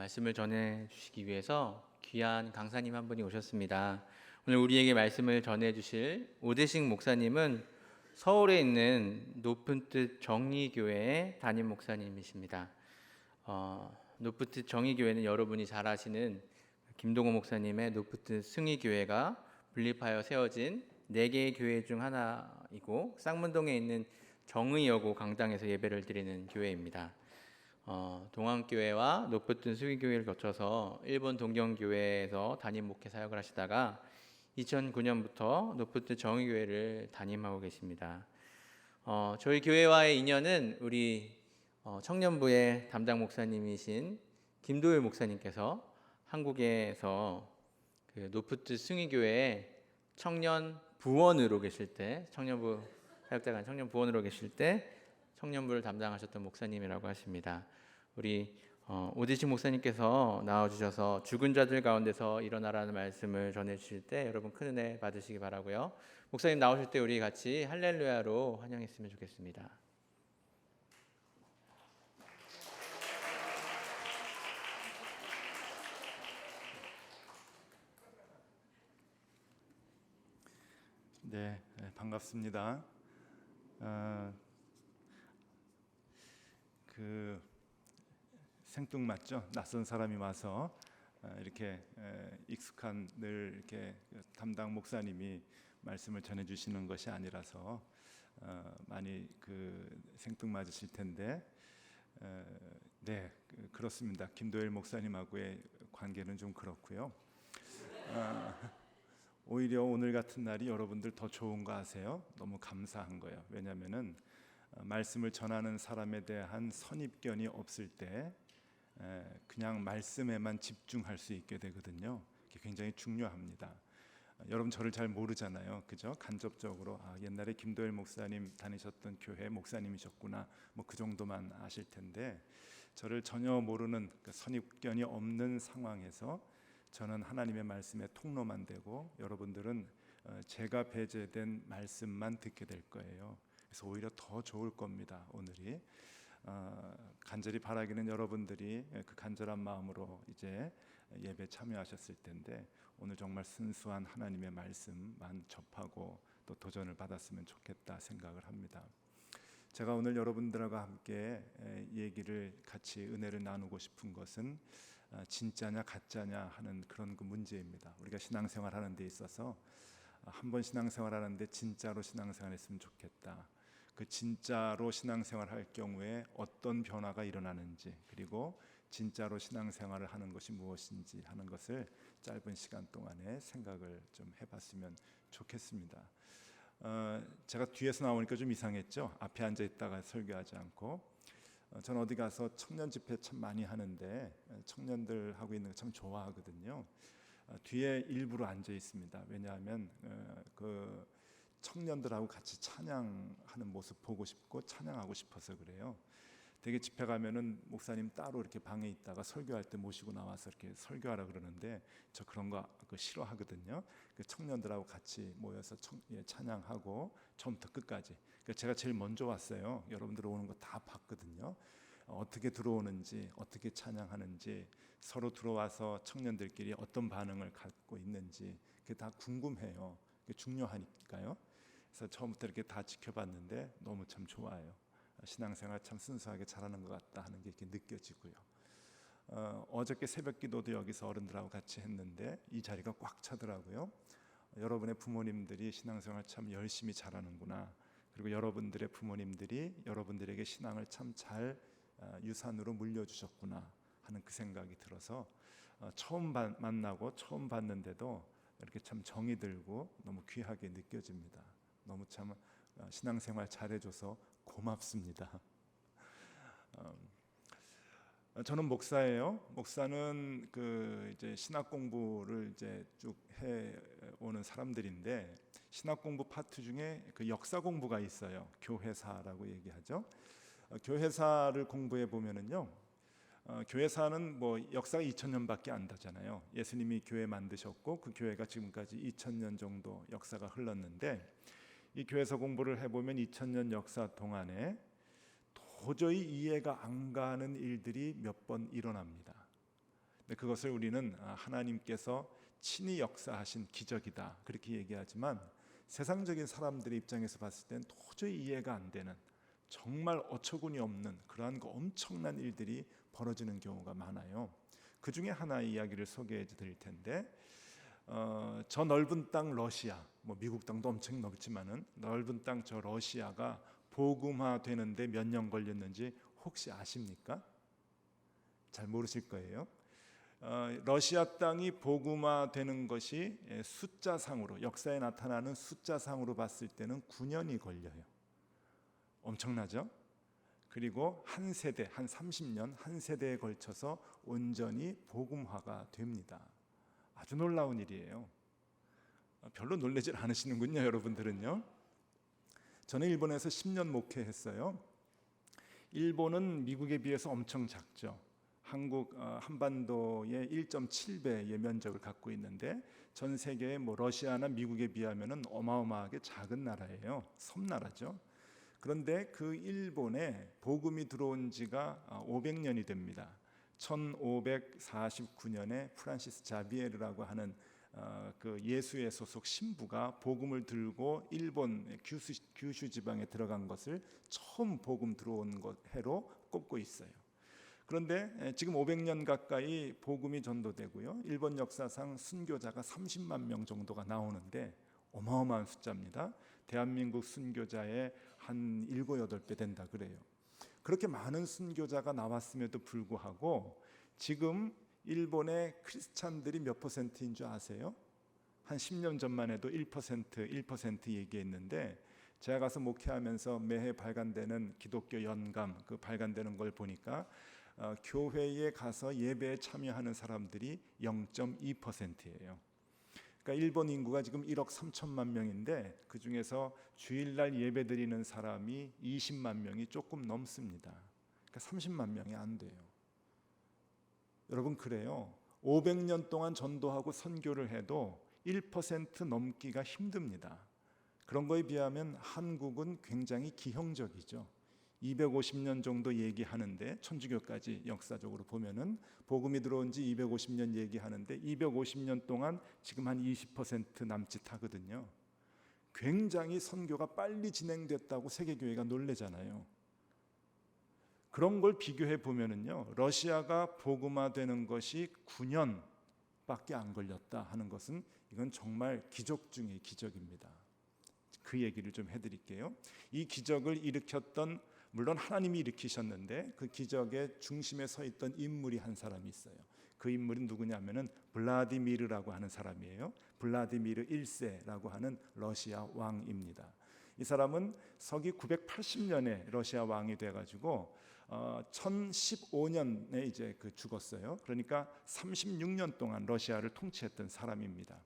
말씀을 전해 주시기 위해서 귀한 강사님 한 분이 오셨습니다. 오늘 우리에게 말씀을 전해 주실 오대식 목사님은 서울에 있는 높은 뜻 정의교회의 담임 목사님이십니다. 높은 뜻 정의교회는 여러분이 잘 아시는 김동호 목사님의 높은 뜻 승의교회가 분립하여 세워진 4개의 교회 중 하나이고, 쌍문동에 있는 정의여고 강당에서 예배를 드리는 교회입니다. 동안교회와 높은 수기교회를 거쳐서 일본 동경교회에서 담임 목회 사역을 하시다가 2009년부터 높은 정의교회를 담임하고 계십니다. 저희 교회와의 인연은 우리 청년부의 담당 목사님이신 김도율 목사님께서 한국에서 그 높은 승의교회에 청년 부원으로 계실 때, 청년부 사역자가 청년 부원으로 계실 때 청년부를 담당하셨던 목사님이라고 하십니다. 우리 오디식 목사님께서 나와주셔서 죽은 자들 가운데서 일어나라는 말씀을 전해주실 때 여러분 큰 은혜 받으시기 바라고요. 목사님 나오실 때 우리 같이 할렐루야로 환영했으면 좋겠습니다. 네, 반갑습니다. 그 생뚱맞죠? 낯선 사람이 와서 이렇게 익숙한 늘 이렇게 담당 목사님이 말씀을 전해주시는 것이 아니라서 많이 생뚱맞으실 텐데, 네, 그렇습니다. 김도일 목사님하고의 관계는 좀 그렇고요. 오히려 오늘 같은 날이 여러분들 더 좋은 거 아세요? 너무 감사한 거예요. 왜냐하면은 말씀을 전하는 사람에 대한 선입견이 없을 때 그냥 말씀에만 집중할 수 있게 되거든요. 그게 굉장히 중요합니다. 여러분 저를 잘 모르잖아요, 그죠? 간접적으로 옛날에 김도일 목사님 다니셨던 교회 목사님이셨구나, 뭐 그 정도만 아실 텐데, 저를 전혀 모르는 선입견이 없는 상황에서 저는 하나님의 말씀의 통로만 되고 여러분들은 제가 배제된 말씀만 듣게 될 거예요. 그래서 오히려 더 좋을 겁니다. 오늘이 간절히 바라기는 여러분들이 그 간절한 마음으로 이제 예배 참여하셨을 텐데, 오늘 정말 순수한 하나님의 말씀만 접하고 또 도전을 받았으면 좋겠다 생각을 합니다. 제가 오늘 여러분들과 함께 얘기를 같이 은혜를 나누고 싶은 것은 진짜냐 가짜냐 하는 그런 그 문제입니다. 우리가 신앙생활 하는 데 있어서 한 번 신앙생활 하는데 진짜로 신앙생활 했으면 좋겠다. 그 진짜로 신앙생활 할 경우에 어떤 변화가 일어나는지, 그리고 진짜로 신앙생활을 하는 것이 무엇인지 하는 것을 짧은 시간 동안에 생각을 좀 해봤으면 좋겠습니다. 제가 뒤에서 나오니까 좀 이상했죠? 앞에 앉아 있다가 설교하지 않고. 저는 어디 가서 청년 집회 참 많이 하는데 청년들 하고 있는 거 참 좋아하거든요. 뒤에 일부러 앉아 있습니다. 왜냐하면 그 청년들하고 같이 찬양하는 모습 보고 싶고 찬양하고 싶어서 그래요. 되게 집회 가면은 목사님 따로 이렇게 방에 있다가 설교할 때 모시고 나와서 이렇게 설교하라 그러는데 저 그런 거 싫어하거든요. 그 청년들하고 같이 모여서 찬양하고 처음부터 끝까지. 제가 제일 먼저 왔어요. 여러분들 오는 거 다 봤거든요. 어떻게 들어오는지, 어떻게 찬양하는지, 서로 들어와서 청년들끼리 어떤 반응을 갖고 있는지 그게 다 궁금해요. 그게 중요하니까요. 그래서 처음부터 이렇게 다 지켜봤는데 너무 참 좋아요. 신앙생활 참 순수하게 잘하는 것 같다 하는 게 이렇게 느껴지고요. 어저께 새벽기도도 여기서 어른들하고 같이 했는데 이 자리가 꽉 차더라고요. 여러분의 부모님들이 신앙생활 참 열심히 잘하는구나. 그리고 여러분들의 부모님들이 여러분들에게 신앙을 참 잘 유산으로 물려주셨구나 하는 그 생각이 들어서 처음 만나고 처음 봤는데도 이렇게 참 정이 들고 너무 귀하게 느껴집니다. 너무 참 신앙생활 잘해줘서 고맙습니다. 저는 목사예요. 목사는 이제 신학 공부를 이제 쭉 해오는 사람들인데, 신학 공부 파트 중에 그 역사 공부가 있어요. 교회사라고 얘기하죠. 교회사를 공부해 보면은요, 교회사는 뭐 역사가 2000년밖에 안 되잖아요. 예수님이 교회 만드셨고 그 교회가 지금까지 2000년 정도 역사가 흘렀는데, 이 교회사 공부를 해보면 2000년 역사 동안에 도저히 이해가 안 가는 일들이 몇 번 일어납니다. 근데 그것을 우리는 하나님께서 친히 역사하신 기적이다 그렇게 얘기하지만 세상적인 사람들의 입장에서 봤을 땐 도저히 이해가 안 되는 정말 어처구니 없는 그러한 그 엄청난 일들이 벌어지는 경우가 많아요. 그 중에 하나의 이야기를 소개해 드릴 텐데 저 넓은 땅 러시아, 뭐 미국 땅도 엄청 넓지만은 넓은 땅 저 러시아가 복음화되는데 몇 년 걸렸는지 혹시 아십니까? 잘 모르실 거예요. 러시아 땅이 복음화되는 것이 숫자상으로 역사에 나타나는 숫자상으로 봤을 때는 9년이 걸려요. 엄청나죠? 그리고 한 세대, 한 30년, 한 세대에 걸쳐서 온전히 복음화가 됩니다. 아주 놀라운 일이에요. 별로 놀라질 않으시는군요, 여러분들은요. 저는 일본에서 10년 목회했어요. 일본은 미국에 비해서 엄청 작죠. 한국 한반도의 1.7배의 면적을 갖고 있는데 전 세계의 뭐 러시아나 미국에 비하면은 어마어마하게 작은 나라예요. 섬나라죠. 그런데 그 일본에 복음이 들어온 지가 500년이 됩니다. 1549년에 프란시스 자비에르라고 하는 그 예수의 소속 신부가 복음을 들고 일본 규슈 지방에 들어간 것을 처음 복음 들어온 해로 꼽고 있어요. 그런데 지금 500년 가까이 복음이 전도되고요. 일본 역사상 순교자가 30만 명 정도가 나오는데 어마어마한 숫자입니다. 대한민국 순교자의 한 7, 8배 된다 그래요. 그렇게 많은 순교자가 나왔음에도 불구하고 지금 일본의 크리스찬들이 몇 퍼센트인 줄 아세요? 한 10년 전만 해도 1% 얘기했는데 제가 가서 목회하면서 매해 발간되는 기독교 연감 그 발간되는 걸 보니까 교회에 가서 예배에 참여하는 사람들이 0.2%예요. 그러니까 일본 인구가 지금 1억 3천만 명인데 그 중에서 주일날 예배드리는 사람이 20만 명이 조금 넘습니다. 그러니까 30만 명이 안 돼요. 여러분 그래요. 500년 동안 전도하고 선교를 해도 1% 넘기가 힘듭니다. 그런 거에 비하면 한국은 굉장히 기형적이죠. 250년 정도 얘기하는데 천주교까지 역사적으로 보면은 복음이 들어온 지 250년 얘기하는데 250년 동안 지금 한 20% 남짓하거든요. 굉장히 선교가 빨리 진행됐다고 세계교회가 놀래잖아요. 그런 걸 비교해 보면은요, 러시아가 복음화되는 것이 9년밖에 안 걸렸다 하는 것은 이건 정말 기적 중의 기적입니다. 그 얘기를 좀 해드릴게요. 이 기적을 일으켰던 물론 하나님이 일으키셨는데 그 기적의 중심에 서 있던 인물이 한 사람이 있어요. 그 인물은 누구냐면은 블라디미르라고 하는 사람이에요. 블라디미르 1세라고 하는 러시아 왕입니다. 이 사람은 서기 980년에 러시아 왕이 돼가지고 1015년에 이제 죽었어요. 그러니까 36년 동안 러시아를 통치했던 사람입니다.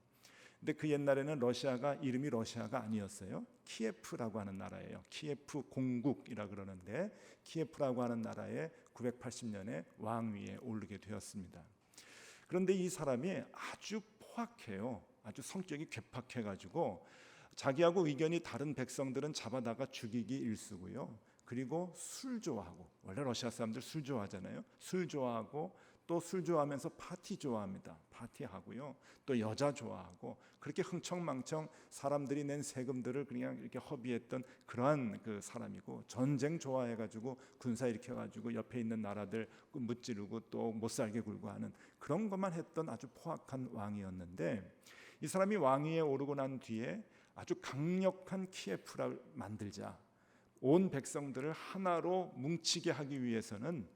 근데 그 옛날에는 러시아가 이름이 러시아가 아니었어요. 키예프라고 하는 나라예요. 키예프 공국이라 그러는데 키예프라고 하는 나라에 980년에 왕위에 오르게 되었습니다. 그런데 이 사람이 아주 포악해요. 아주 성격이 괴팍해가지고 자기하고 의견이 다른 백성들은 잡아다가 죽이기 일쑤고요. 그리고 술 좋아하고, 원래 러시아 사람들 술 좋아하잖아요. 술 좋아하고 또 술 좋아하면서 파티 좋아합니다. 파티하고요. 또 여자 좋아하고 그렇게 흥청망청 사람들이 낸 세금들을 그냥 이렇게 허비했던 그러한 그 사람이고, 전쟁 좋아해가지고 군사 일으켜가지고 옆에 있는 나라들 무찌르고 또 못살게 굴고 하는 그런 것만 했던 아주 포악한 왕이었는데, 이 사람이 왕위에 오르고 난 뒤에 아주 강력한 키예프를 만들자, 온 백성들을 하나로 뭉치게 하기 위해서는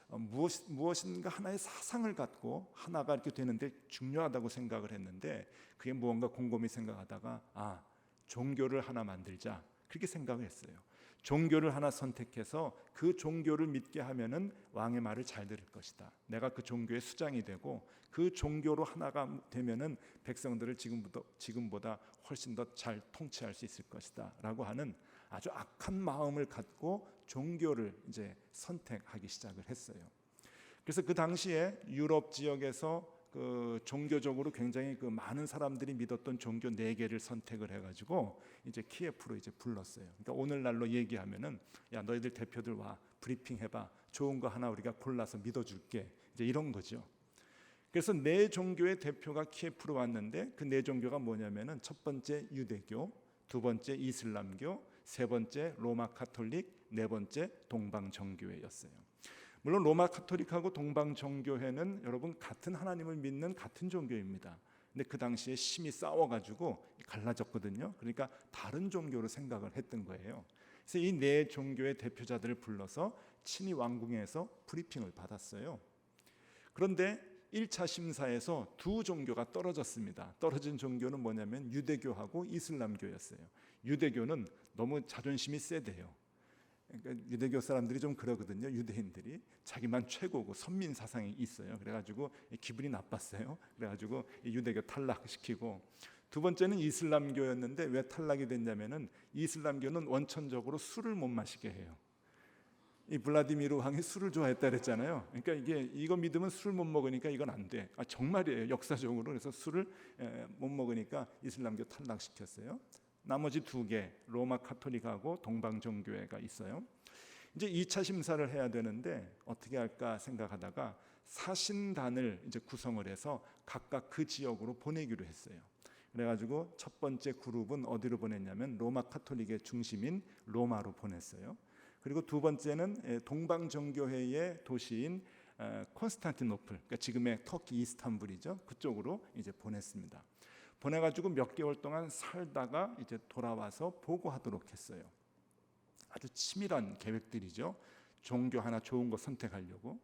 무엇인가 하나의 사상을 갖고 하나가 이렇게 되는데 중요하다고 생각을 했는데, 그게 무언가 곰곰이 생각하다가 종교를 하나 만들자 그렇게 생각을 했어요. 종교를 하나 선택해서 그 종교를 믿게 하면은 왕의 말을 잘 들을 것이다. 내가 그 종교의 수장이 되고 그 종교로 하나가 되면은 백성들을 지금보다 훨씬 더 잘 통치할 수 있을 것이다라고 하는 아주 악한 마음을 갖고 종교를 이제 선택하기 시작을 했어요. 그래서 그 당시에 유럽 지역에서 그 종교적으로 굉장히 그 많은 사람들이 믿었던 종교 4개를 선택을 해가지고 이제 키예프로 이제 불렀어요. 그러니까 오늘날로 얘기하면은 야 너희들 대표들 와 브리핑 해봐. 좋은 거 하나 우리가 골라서 믿어줄게. 이제 이런 거죠. 그래서 네 종교의 대표가 키예프로 왔는데 그 네 종교가 뭐냐면은 첫 번째 유대교, 두 번째 이슬람교, 세 번째 로마 카톨릭, 네 번째 동방 정교회였어요. 물론 로마 카톨릭하고 동방 정교회는 여러분 같은 하나님을 믿는 같은 종교입니다. 근데 그 당시에 심히 싸워가지고 갈라졌거든요. 그러니까 다른 종교로 생각을 했던 거예요. 그래서 이 네 종교의 대표자들을 불러서 친위 왕궁에서 브리핑을 받았어요. 그런데 1차 심사에서 두 종교가 떨어졌습니다. 떨어진 종교는 뭐냐면 유대교하고 이슬람교였어요. 유대교는 너무 자존심이 세대요. 그러니까 유대교 사람들이 좀 그러거든요. 유대인들이 자기만 최고고 선민 사상이 있어요. 그래가지고 기분이 나빴어요. 그래가지고 유대교 탈락시키고, 두 번째는 이슬람교였는데 왜 탈락이 됐냐면은 이슬람교는 원천적으로 술을 못 마시게 해요. 이 블라디미르 왕이 술을 좋아했다 그랬잖아요. 그러니까 이거 믿으면 술 못 먹으니까 이건 안 돼. 정말이에요. 역사적으로. 그래서 술을 못 먹으니까 이슬람교 탈락시켰어요. 나머지 두 개, 로마 카톨릭하고 동방 정교회가 있어요. 이제 2차 심사를 해야 되는데 어떻게 할까 생각하다가 사신단을 이제 구성을 해서 각각 그 지역으로 보내기로 했어요. 그래가지고 첫 번째 그룹은 어디로 보냈냐면 로마 카톨릭의 중심인 로마로 보냈어요. 그리고 두 번째는 동방 정교회의 도시인 콘스탄티노플, 그러니까 지금의 터키 이스탄불이죠. 그쪽으로 이제 보냈습니다. 보내가지고 몇 개월 동안 살다가 이제 돌아와서 보고하도록 했어요. 아주 치밀한 계획들이죠. 종교 하나 좋은 거 선택하려고.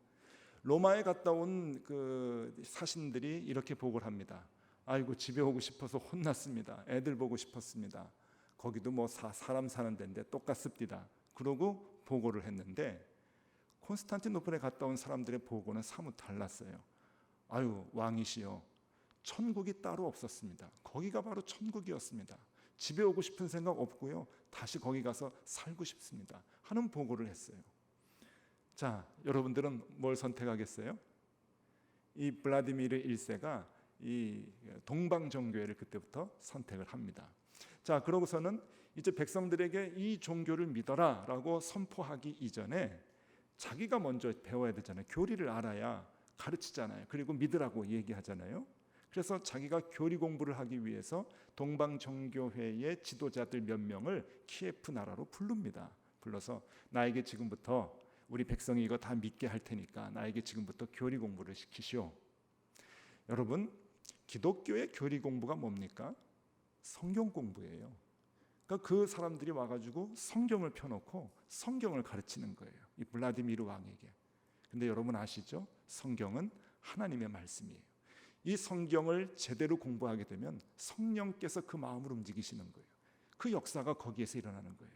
로마에 갔다 온 그 사신들이 이렇게 보고를 합니다. 아이고 집에 오고 싶어서 혼났습니다. 애들 보고 싶었습니다. 거기도 뭐 사람 사는 데인데 똑같습니다. 그러고 보고를 했는데 콘스탄티노플에 갔다 온 사람들의 보고는 사뭇 달랐어요. 아유 왕이시여, 천국이 따로 없었습니다. 거기가 바로 천국이었습니다. 집에 오고 싶은 생각 없고요. 다시 거기 가서 살고 싶습니다. 하는 보고를 했어요. 자, 여러분들은 뭘 선택하겠어요? 이 블라디미르 1세가 이 동방 정교회를 그때부터 선택을 합니다. 자, 그러고서는 이제 백성들에게 이 종교를 믿어라라고 선포하기 이전에 자기가 먼저 배워야 되잖아요. 교리를 알아야 가르치잖아요. 그리고 믿으라고 얘기하잖아요. 그래서 자기가 교리 공부를 하기 위해서 동방 정교회의 지도자들 몇 명을 키예프 나라로 부릅니다. 불러서 나에게 지금부터 우리 백성이 이거 다 믿게 할 테니까 나에게 지금부터 교리 공부를 시키시오. 여러분, 기독교의 교리 공부가 뭡니까? 성경 공부예요. 그러니까 그 사람들이 와가지고 성경을 펴놓고 성경을 가르치는 거예요. 이 블라디미르 왕에게. 근데 여러분 아시죠? 성경은 하나님의 말씀이에요. 이 성경을 제대로 공부하게 되면 성령께서 그 마음을 움직이시는 거예요. 그 역사가 거기에서 일어나는 거예요.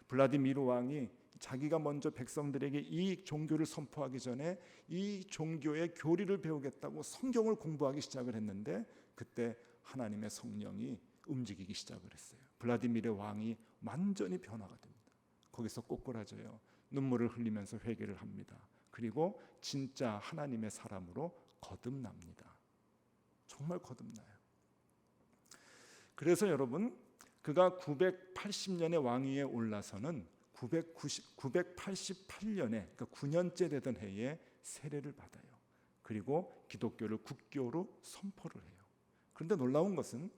블라디미르 왕이 자기가 먼저 백성들에게 이 종교를 선포하기 전에 이 종교의 교리를 배우겠다고 성경을 공부하기 시작을 했는데 그때 하나님의 성령이 움직이기 시작을 했어요. 블라디미르 왕이 완전히 변화가 됩니다. 거기서 꼬꾸라져요. 눈물을 흘리면서 회개를 합니다. 그리고 진짜 하나님의 사람으로 거듭납니다. 정말 거듭나요. 그래서 여러분, 그가 980년의 왕위에 올라서는 988년에 그러니까 9년째 되던 해에 세례를 받아요. 그리고 기독교를 국교로 선포를 해요. 그런데 놀라운 것은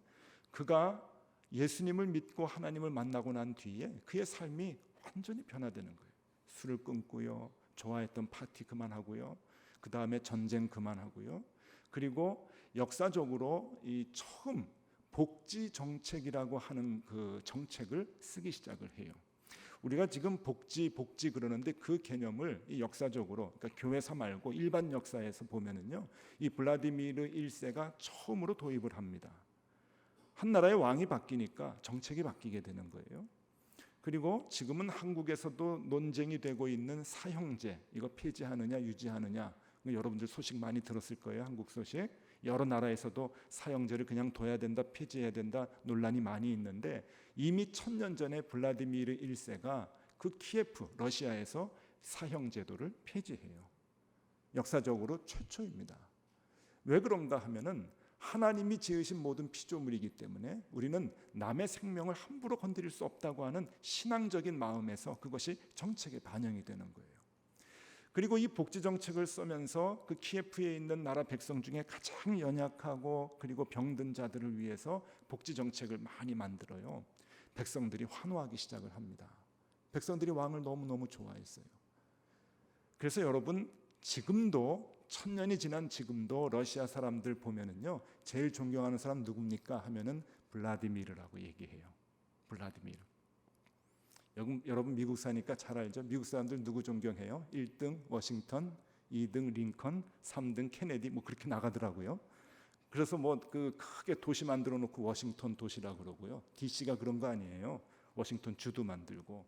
그가 예수님을 믿고 하나님을 만나고 난 뒤에 그의 삶이 완전히 변화되는 거예요. 술을 끊고요, 좋아했던 파티 그만하고요, 그 다음에 전쟁 그만하고요, 그리고 역사적으로 이 처음 복지 정책이라고 하는 그 정책을 쓰기 시작을 해요. 우리가 지금 복지 그러는데 그 개념을 이 역사적으로, 그러니까 교회사 말고 일반 역사에서 보면은요, 이 블라디미르 1세가 처음으로 도입을 합니다. 한 나라의 왕이 바뀌니까 정책이 바뀌게 되는 거예요. 그리고 지금은 한국에서도 논쟁이 되고 있는 사형제, 이거 폐지하느냐 유지하느냐, 여러분들 소식 많이 들었을 거예요. 한국 소식. 여러 나라에서도 사형제를 그냥 둬야 된다, 폐지해야 된다 논란이 많이 있는데 이미 1000년 전에 블라디미르 1세가 그 키예프, 러시아에서 사형제도를 폐지해요. 역사적으로 최초입니다. 왜 그런가 하면은 하나님이 지으신 모든 피조물이기 때문에 우리는 남의 생명을 함부로 건드릴 수 없다고 하는 신앙적인 마음에서 그것이 정책에 반영이 되는 거예요. 그리고 이 복지 정책을 쓰면서 그 키예프에 있는 나라 백성 중에 가장 연약하고 그리고 병든 자들을 위해서 복지 정책을 많이 만들어요. 백성들이 환호하기 시작을 합니다. 백성들이 왕을 너무너무 좋아했어요. 그래서 여러분, 지금도 1000년이 지난 지금도 러시아 사람들 보면은요, 제일 존경하는 사람 누굽니까 하면은 블라디미르라고 얘기해요. 블라디미르. 여러분 미국 사니까 잘 알죠? 미국 사람들 누구 존경해요? 1등 워싱턴, 2등 링컨, 3등 케네디, 뭐 그렇게 나가더라고요. 그래서 뭐 그 크게 도시 만들어 놓고 워싱턴 도시라 그러고요. DC가 그런 거 아니에요. 워싱턴 주도 만들고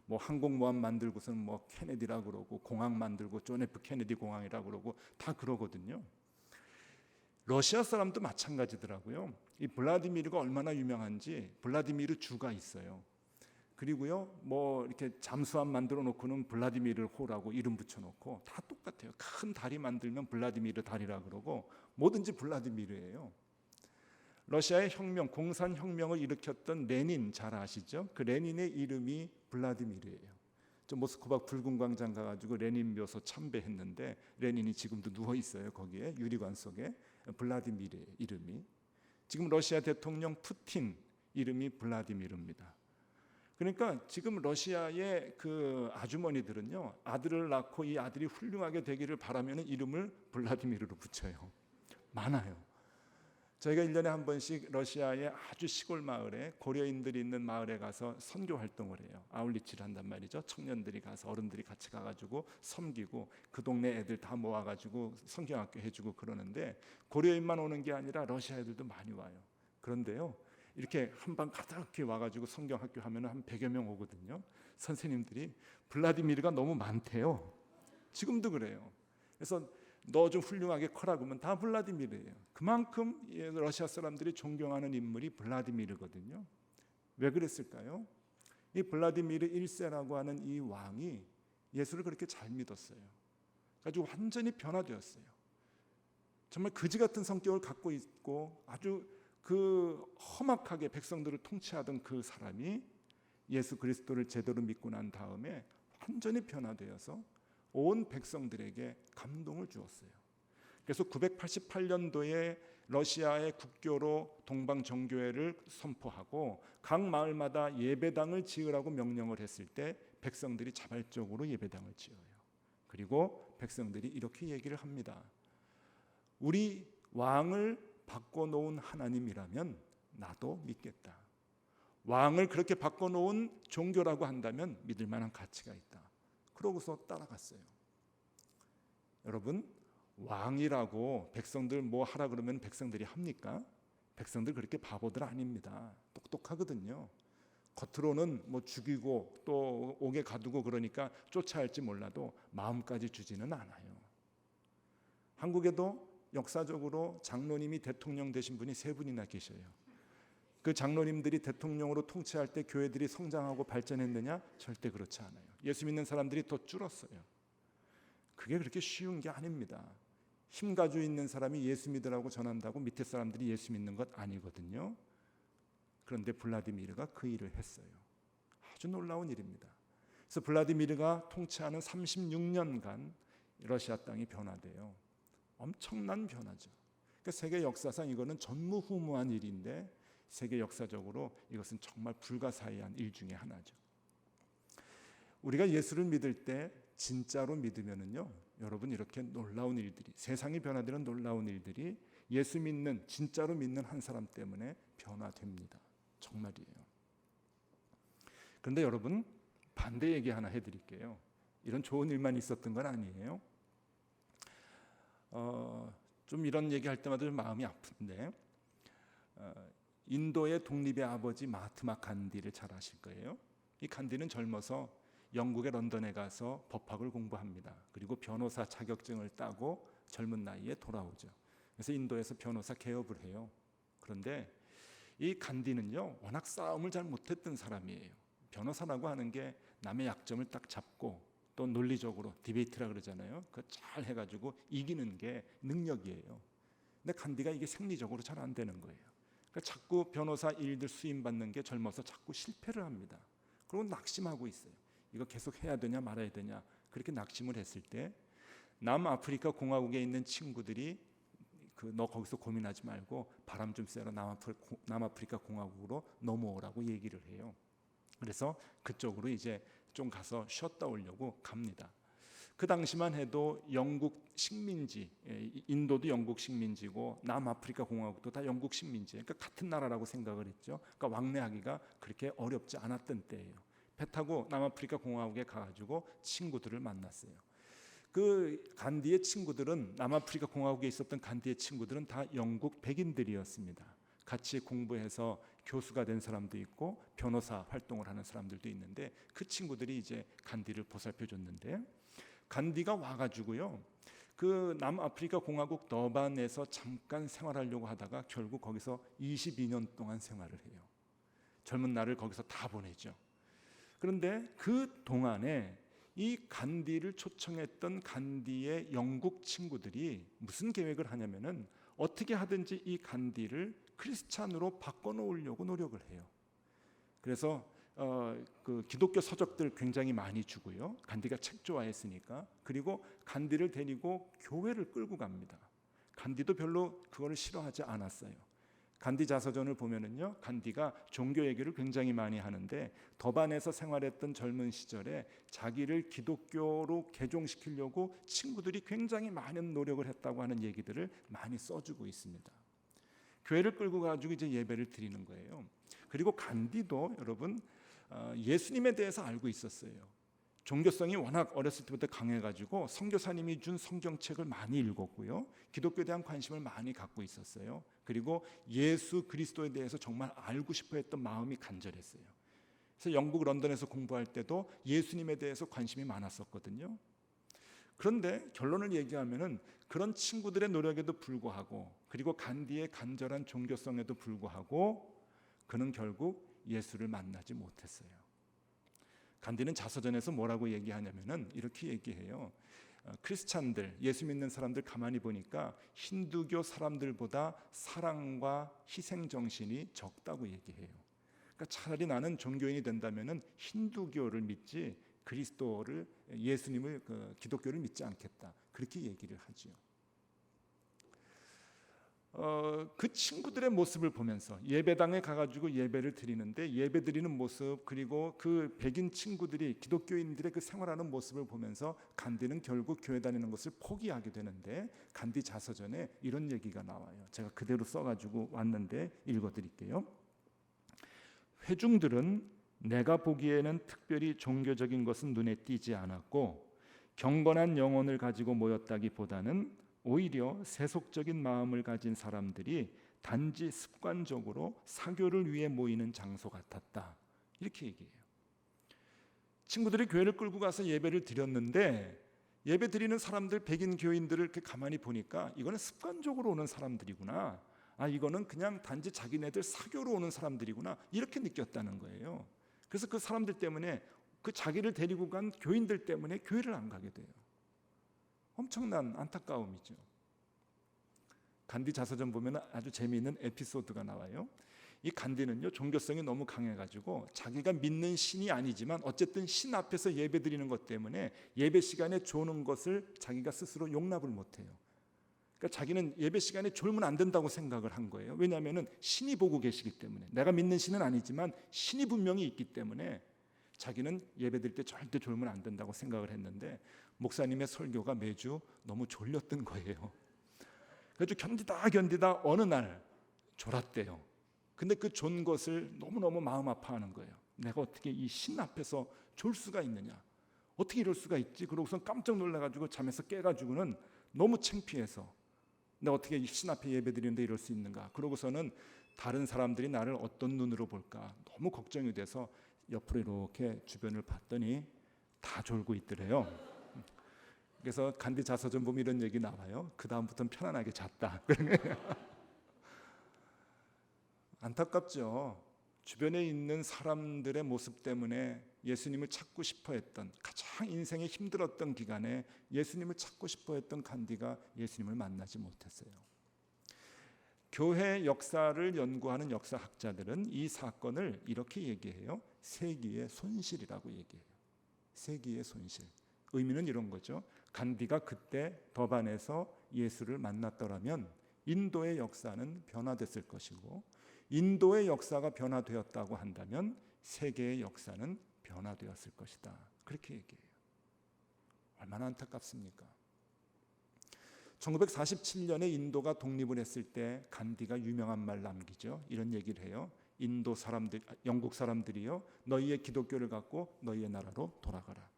뭐 항공모함 만들고서는 뭐 케네디라 그러고 공항 만들고 존 F 케네디 공항이라 그러고 다 그러거든요. 러시아 사람도 마찬가지더라고요. 이 블라디미르가 얼마나 유명한지 블라디미르 주가 있어요. 그리고요, 뭐 이렇게 잠수함 만들어 놓고는 블라디미르 호라고 이름 붙여 놓고 다 똑같아요. 큰 다리 만들면 블라디미르 다리라 그러고 뭐든지 블라디미르예요. 러시아의 혁명, 공산 혁명을 일으켰던 레닌 잘 아시죠? 그 레닌의 이름이 블라디미르예요. 저 모스크바 붉은 광장 가가지고 레닌 묘소 참배했는데 레닌이 지금도 누워 있어요. 거기에 유리관 속에 블라디미르의 이름이. 지금 러시아 대통령 푸틴 이름이 블라디미르입니다. 그러니까 지금 러시아의 그 아주머니들은요, 아들을 낳고 이 아들이 훌륭하게 되기를 바라면 이름을 블라디미르로 붙여요. 많아요. 저희가 1년에 한 번씩 러시아의 아주 시골 마을에 고려인들이 있는 마을에 가서 선교 활동을 해요. 아울리치를 한단 말이죠. 청년들이 가서 어른들이 같이 가가지고 섬기고 그 동네 애들 다 모아가지고 성경학교 해주고 그러는데 고려인만 오는 게 아니라 러시아 애들도 많이 와요. 그런데요, 이렇게 한방 가득히 와가지고 성경학교 하면 한 100여 명 오거든요. 선생님들이 블라디미르가 너무 많대요. 지금도 그래요. 그래서 너 좀 훌륭하게 커라 그러면 다 블라디미르예요. 그만큼 러시아 사람들이 존경하는 인물이 블라디미르거든요. 왜 그랬을까요? 이 블라디미르 1세라고 하는 이 왕이 예수를 그렇게 잘 믿었어요. 가지고 완전히 변화되었어요. 정말 그지 같은 성격을 갖고 있고 아주 그 험악하게 백성들을 통치하던 그 사람이 예수 그리스도를 제대로 믿고 난 다음에 완전히 변화되어서 온 백성들에게 감동을 주었어요. 그래서 988년도에 러시아의 국교로 동방정교회를 선포하고 각 마을마다 예배당을 지으라고 명령을 했을 때 백성들이 자발적으로 예배당을 지어요. 그리고 백성들이 이렇게 얘기를 합니다. 우리 왕을 바꿔놓은 하나님이라면 나도 믿겠다. 왕을 그렇게 바꿔놓은 종교라고 한다면 믿을 만한 가치가 있다. 그러고서 따라갔어요. 여러분, 왕이라고 백성들 뭐 하라 그러면 백성들이 합니까? 백성들 그렇게 바보들 아닙니다. 똑똑하거든요. 겉으로는 뭐 죽이고 또 옥에 가두고 그러니까 쫓아할지 몰라도 마음까지 주지는 않아요. 한국에도 역사적으로 장로님이 대통령 되신 분이 3분이나 계셔요. 그 장로님들이 대통령으로 통치할 때 교회들이 성장하고 발전했느냐? 절대 그렇지 않아요. 예수 믿는 사람들이 더 줄었어요. 그게 그렇게 쉬운 게 아닙니다. 힘 가지고 있는 사람이 예수 믿으라고 전한다고 밑에 사람들이 예수 믿는 것 아니거든요. 그런데 블라디미르가 그 일을 했어요. 아주 놀라운 일입니다. 그래서 블라디미르가 통치하는 36년간 러시아 땅이 변화돼요. 엄청난 변화죠. 그러니까 세계 역사상 이거는 전무후무한 일인데 세계 역사적으로 이것은 정말 불가사의한 일 중에 하나죠. 우리가 예수를 믿을 때 진짜로 믿으면은요, 여러분 이렇게 놀라운 일들이, 세상이 변화되는 놀라운 일들이 예수 믿는, 진짜로 믿는 한 사람 때문에 변화됩니다. 정말이에요. 그런데 여러분, 반대 얘기 하나 해드릴게요. 이런 좋은 일만 있었던 건 아니에요. 좀 이런 얘기할 때마다 좀 마음이 아픈데 인도의 독립의 아버지 마하트마 간디를 잘 아실 거예요. 이 간디는 젊어서 영국의 런던에 가서 법학을 공부합니다. 그리고 변호사 자격증을 따고 젊은 나이에 돌아오죠. 그래서 인도에서 변호사 개업을 해요. 그런데 이 간디는요, 워낙 싸움을 잘 못했던 사람이에요. 변호사라고 하는 게 남의 약점을 딱 잡고 또 논리적으로 디베이트라 그러잖아요. 그거 잘 해가지고 이기는 게 능력이에요. 근데 간디가 이게 생리적으로 잘 안 되는 거예요. 그러니까 자꾸 변호사 일들 수임 받는 게 젊어서 자꾸 실패를 합니다. 그리고 낙심하고 있어요. 이거 계속 해야 되냐 말아야 되냐 그렇게 낙심을 했을 때 남아프리카 공화국에 있는 친구들이 너 거기서 고민하지 말고 바람 좀 쐬러 남아프리카 공화국으로 넘어오라고 얘기를 해요. 그래서 그쪽으로 이제 좀 가서 쉬었다 오려고 갑니다. 그 당시만 해도 영국 식민지, 인도도 영국 식민지고 남아프리카 공화국도 다 영국 식민지, 그러니까 같은 나라라고 생각을 했죠. 그러니까 왕래하기가 그렇게 어렵지 않았던 때예요. 배 타고 남아프리카 공화국에 가가지고 친구들을 만났어요. 그 간디의 친구들은, 남아프리카 공화국에 있었던 간디의 친구들은 다 영국 백인들이었습니다. 같이 공부해서 교수가 된 사람도 있고 변호사 활동을 하는 사람들도 있는데, 그 친구들이 이제 간디를 보살펴 줬는데, 간디가 와가지고요, 그 남아프리카 공화국 더반에서 잠깐 생활하려고 하다가 결국 거기서 22년 동안 생활을 해요. 젊은 날을 거기서 다 보내죠. 그런데 그 동안에 이 간디를 초청했던 간디의 영국 친구들이 무슨 계획을 하냐면은, 어떻게 하든지 이 간디를 크리스찬으로 바꿔놓으려고 노력을 해요. 그래서 그 기독교 서적들 굉장히 많이 주고요. 간디가 책 좋아했으니까. 그리고 간디를 데리고 교회를 끌고 갑니다. 간디도 별로 그거를 싫어하지 않았어요. 간디 자서전을 보면은요, 간디가 종교 얘기를 굉장히 많이 하는데, 더반에서 생활했던 젊은 시절에 자기를 기독교로 개종시키려고 친구들이 굉장히 많은 노력을 했다고 하는 얘기들을 많이 써주고 있습니다. 교회를 끌고 가지고 이제 예배를 드리는 거예요. 그리고 간디도 여러분 예수님에 대해서 알고 있었어요. 종교성이 워낙 어렸을 때부터 강해가지고 선교사님이 준 성경책을 많이 읽었고요, 기독교에 대한 관심을 많이 갖고 있었어요. 그리고 예수 그리스도에 대해서 정말 알고 싶어 했던 마음이 간절했어요. 그래서 영국 런던에서 공부할 때도 예수님에 대해서 관심이 많았었거든요. 그런데 결론을 얘기하면은, 그런 친구들의 노력에도 불구하고, 그리고 간디의 간절한 종교성에도 불구하고, 그는 결국 예수를 만나지 못했어요. 간디는 자서전에서 뭐라고 얘기하냐면은 이렇게 얘기해요. 크리스찬들, 예수 믿는 사람들 가만히 보니까 힌두교 사람들보다 사랑과 희생 정신이 적다고 얘기해요. 그러니까 차라리 나는 종교인이 된다면은 힌두교를 믿지 그리스도를, 예수님을, 기독교를 믿지 않겠다, 그렇게 얘기를 하죠. 그 친구들의 모습을 보면서 예배당에 가가지고 예배를 드리는데, 예배 드리는 모습, 그리고 그 백인 친구들이, 기독교인들의 그 생활하는 모습을 보면서 간디는 결국 교회 다니는 것을 포기하게 되는데, 간디 자서전에 이런 얘기가 나와요. 제가 그대로 써가지고 왔는데 읽어드릴게요. 회중들은 내가 보기에는 특별히 종교적인 것은 눈에 띄지 않았고, 경건한 영혼을 가지고 모였다기보다는 오히려 세속적인 마음을 가진 사람들이 단지 습관적으로 사교를 위해 모이는 장소 같았다, 이렇게 얘기해요. 친구들이 교회를 끌고 가서 예배를 드렸는데, 예배 드리는 사람들, 백인 교인들을 이렇게 가만히 보니까 이거는 습관적으로 오는 사람들이구나, 이거는 그냥 단지 자기네들 사교로 오는 사람들이구나, 이렇게 느꼈다는 거예요. 그래서 그 사람들 때문에, 그 자기를 데리고 간 교인들 때문에 교회를 안 가게 돼요. 엄청난 안타까움이죠. 간디 자서전 보면 아주 재미있는 에피소드가 나와요. 이 간디는요, 종교성이 너무 강해가지고 자기가 믿는 신이 아니지만 어쨌든 신 앞에서 예배 드리는 것 때문에 예배 시간에 조는 것을 자기가 스스로 용납을 못해요. 그러니까 자기는 예배 시간에 졸면 안 된다고 생각을 한 거예요. 왜냐하면 신이 보고 계시기 때문에, 내가 믿는 신은 아니지만 신이 분명히 있기 때문에 자기는 예배 드릴 때 절대 졸면 안 된다고 생각을 했는데, 목사님의 설교가 매주 너무 졸렸던 거예요. 그래서 견디다 어느 날 졸았대요. 근데 그 존 것을 너무너무 마음 아파하는 거예요. 내가 어떻게 이 신 앞에서 졸 수가 있느냐, 어떻게 이럴 수가 있지. 그러고선 깜짝 놀라가지고 잠에서 깨가지고는 너무 창피해서, 내가 어떻게 이 신 앞에 예배 드리는데 이럴 수 있는가. 그러고서는 다른 사람들이 나를 어떤 눈으로 볼까 너무 걱정이 돼서 옆으로 이렇게 주변을 봤더니 다 졸고 있더래요. 그래서 간디 자서전 보면 이런 얘기 나와요. 그 다음부터는 편안하게 잤다. 안타깝죠. 주변에 있는 사람들의 모습 때문에 예수님을 찾고 싶어했던, 가장 인생에 힘들었던 기간에 예수님을 찾고 싶어했던 간디가 예수님을 만나지 못했어요. 교회 역사를 연구하는 역사학자들은 이 사건을 이렇게 얘기해요. 세기의 손실이라고 얘기해요. 세기의 손실. 의미는 이런 거죠. 간디가 그때 더반에서 예수를 만났더라면 인도의 역사는 변화됐을 것이고, 인도의 역사가 변화되었다고 한다면 세계의 역사는 변화되었을 것이다. 그렇게 얘기해요. 얼마나 안타깝습니까? 1947년에 인도가 독립을 했을 때 간디가 유명한 말 남기죠. 이런 얘기를 해요. 인도 사람들, 영국 사람들이요, 너희의 기독교를 갖고 너희의 나라로 돌아가라.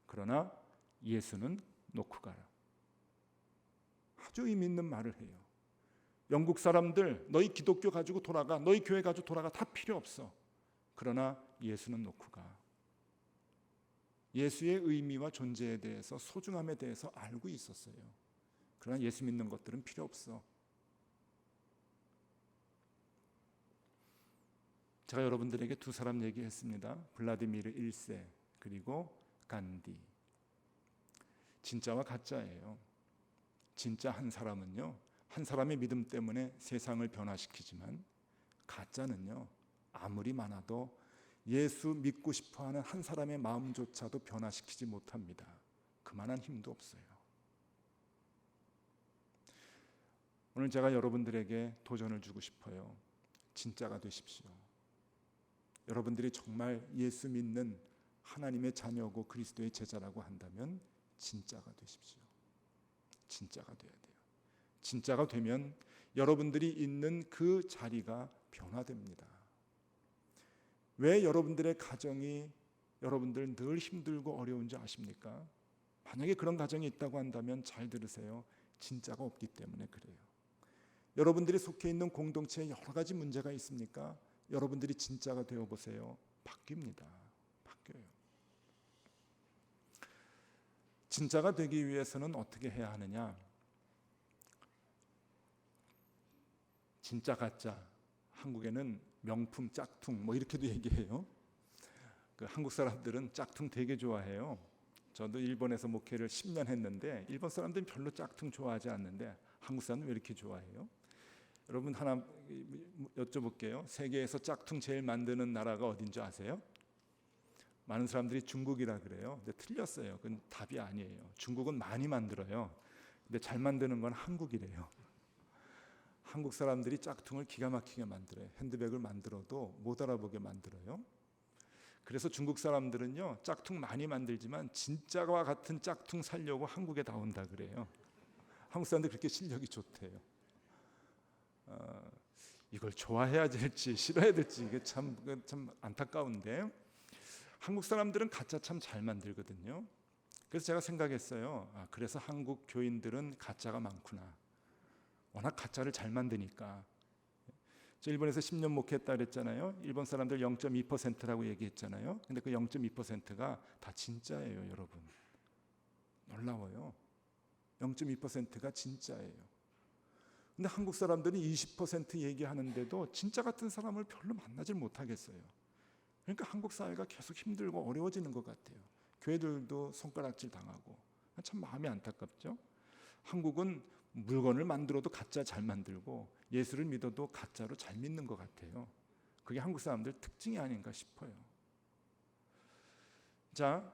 그러나 예수는 놓고 가라. 아주 의미 있는 말을 해요. 영국 사람들, 너희 기독교 가지고 돌아가, 너희 교회 가지고 돌아가, 다 필요 없어. 그러나 예수는 놓고 가. 예수의 의미와 존재에 대해서, 소중함에 대해서 알고 있었어요. 그러나 예수 믿는 것들은 필요 없어. 제가 여러분들에게 두 사람 얘기했습니다. 블라디미르 1세 그리고 간디. 진짜와 가짜예요. 진짜 한 사람은요, 한 사람의 믿음 때문에 세상을 변화시키지만, 가짜는요, 아무리 많아도 예수 믿고 싶어하는 한 사람의 마음조차도 변화시키지 못합니다. 그만한 힘도 없어요. 오늘 제가 여러분들에게 도전을 주고 싶어요. 진짜가 되십시오. 여러분들이 정말 예수 믿는 하나님의 자녀고 그리스도의 제자라고 한다면 진짜가 되십시오. 진짜가 돼야 돼요. 진짜가 되면 여러분들이 있는 그 자리가 변화됩니다. 왜 여러분들의 가정이 여러분들 늘 힘들고 어려운지 아십니까? 만약에 그런 가정이 있다고 한다면 잘 들으세요. 진짜가 없기 때문에 그래요. 여러분들이 속해 있는 공동체에 여러 가지 문제가 있습니까? 여러분들이 진짜가 되어 보세요. 바뀝니다. 바뀌어요. 진짜가 되기 위해서는 어떻게 해야 하느냐? 진짜 가짜. 한국에는 명품 짝퉁 뭐 이렇게도 얘기해요. 그 한국 사람들은 짝퉁 되게 좋아해요. 저도 일본에서 목회를 10년 했는데 일본 사람들은 별로 짝퉁 좋아하지 않는데 한국 사람은 왜 이렇게 좋아해요? 여러분 하나 여쭤볼게요. 세계에서 짝퉁 제일 만드는 나라가 어딘지 아세요? 많은 사람들이 중국이라 그래요. 근데 틀렸어요. 그건 답이 아니에요. 중국은 많이 만들어요. 근데 잘 만드는 건 한국이래요. 한국 사람들이 짝퉁을 기가 막히게 만들어요. 핸드백을 만들어도 못 알아보게 만들어요. 그래서 중국 사람들은요, 짝퉁 많이 만들지만 진짜와 같은 짝퉁 살려고 한국에 다 온다 그래요. 한국 사람들 그렇게 실력이 좋대요. 이걸 좋아해야 될지 싫어해야 될지 이게 참 안타까운데, 한국 사람들은 가짜 참 잘 만들거든요. 그래서 제가 생각했어요. 그래서 한국 교인들은 가짜가 많구나. 워낙 가짜를 잘 만드니까. 저 일본에서 10년 목회했다 그랬잖아요. 일본 사람들 0.2%라고 얘기했잖아요. 근데 그 0.2%가 다 진짜예요, 여러분. 놀라워요. 0.2%가 진짜예요. 근데 한국 사람들은 20% 얘기하는데도 진짜 같은 사람을 별로 만나질 못하겠어요. 그러니까 한국 사회가 계속 힘들고 어려워지는 것 같아요. 교회들도 손가락질 당하고. 참 마음이 안타깝죠. 한국은 물건을 만들어도 가짜 잘 만들고 예수를 믿어도 가짜로 잘 믿는 것 같아요. 그게 한국 사람들 특징이 아닌가 싶어요. 자,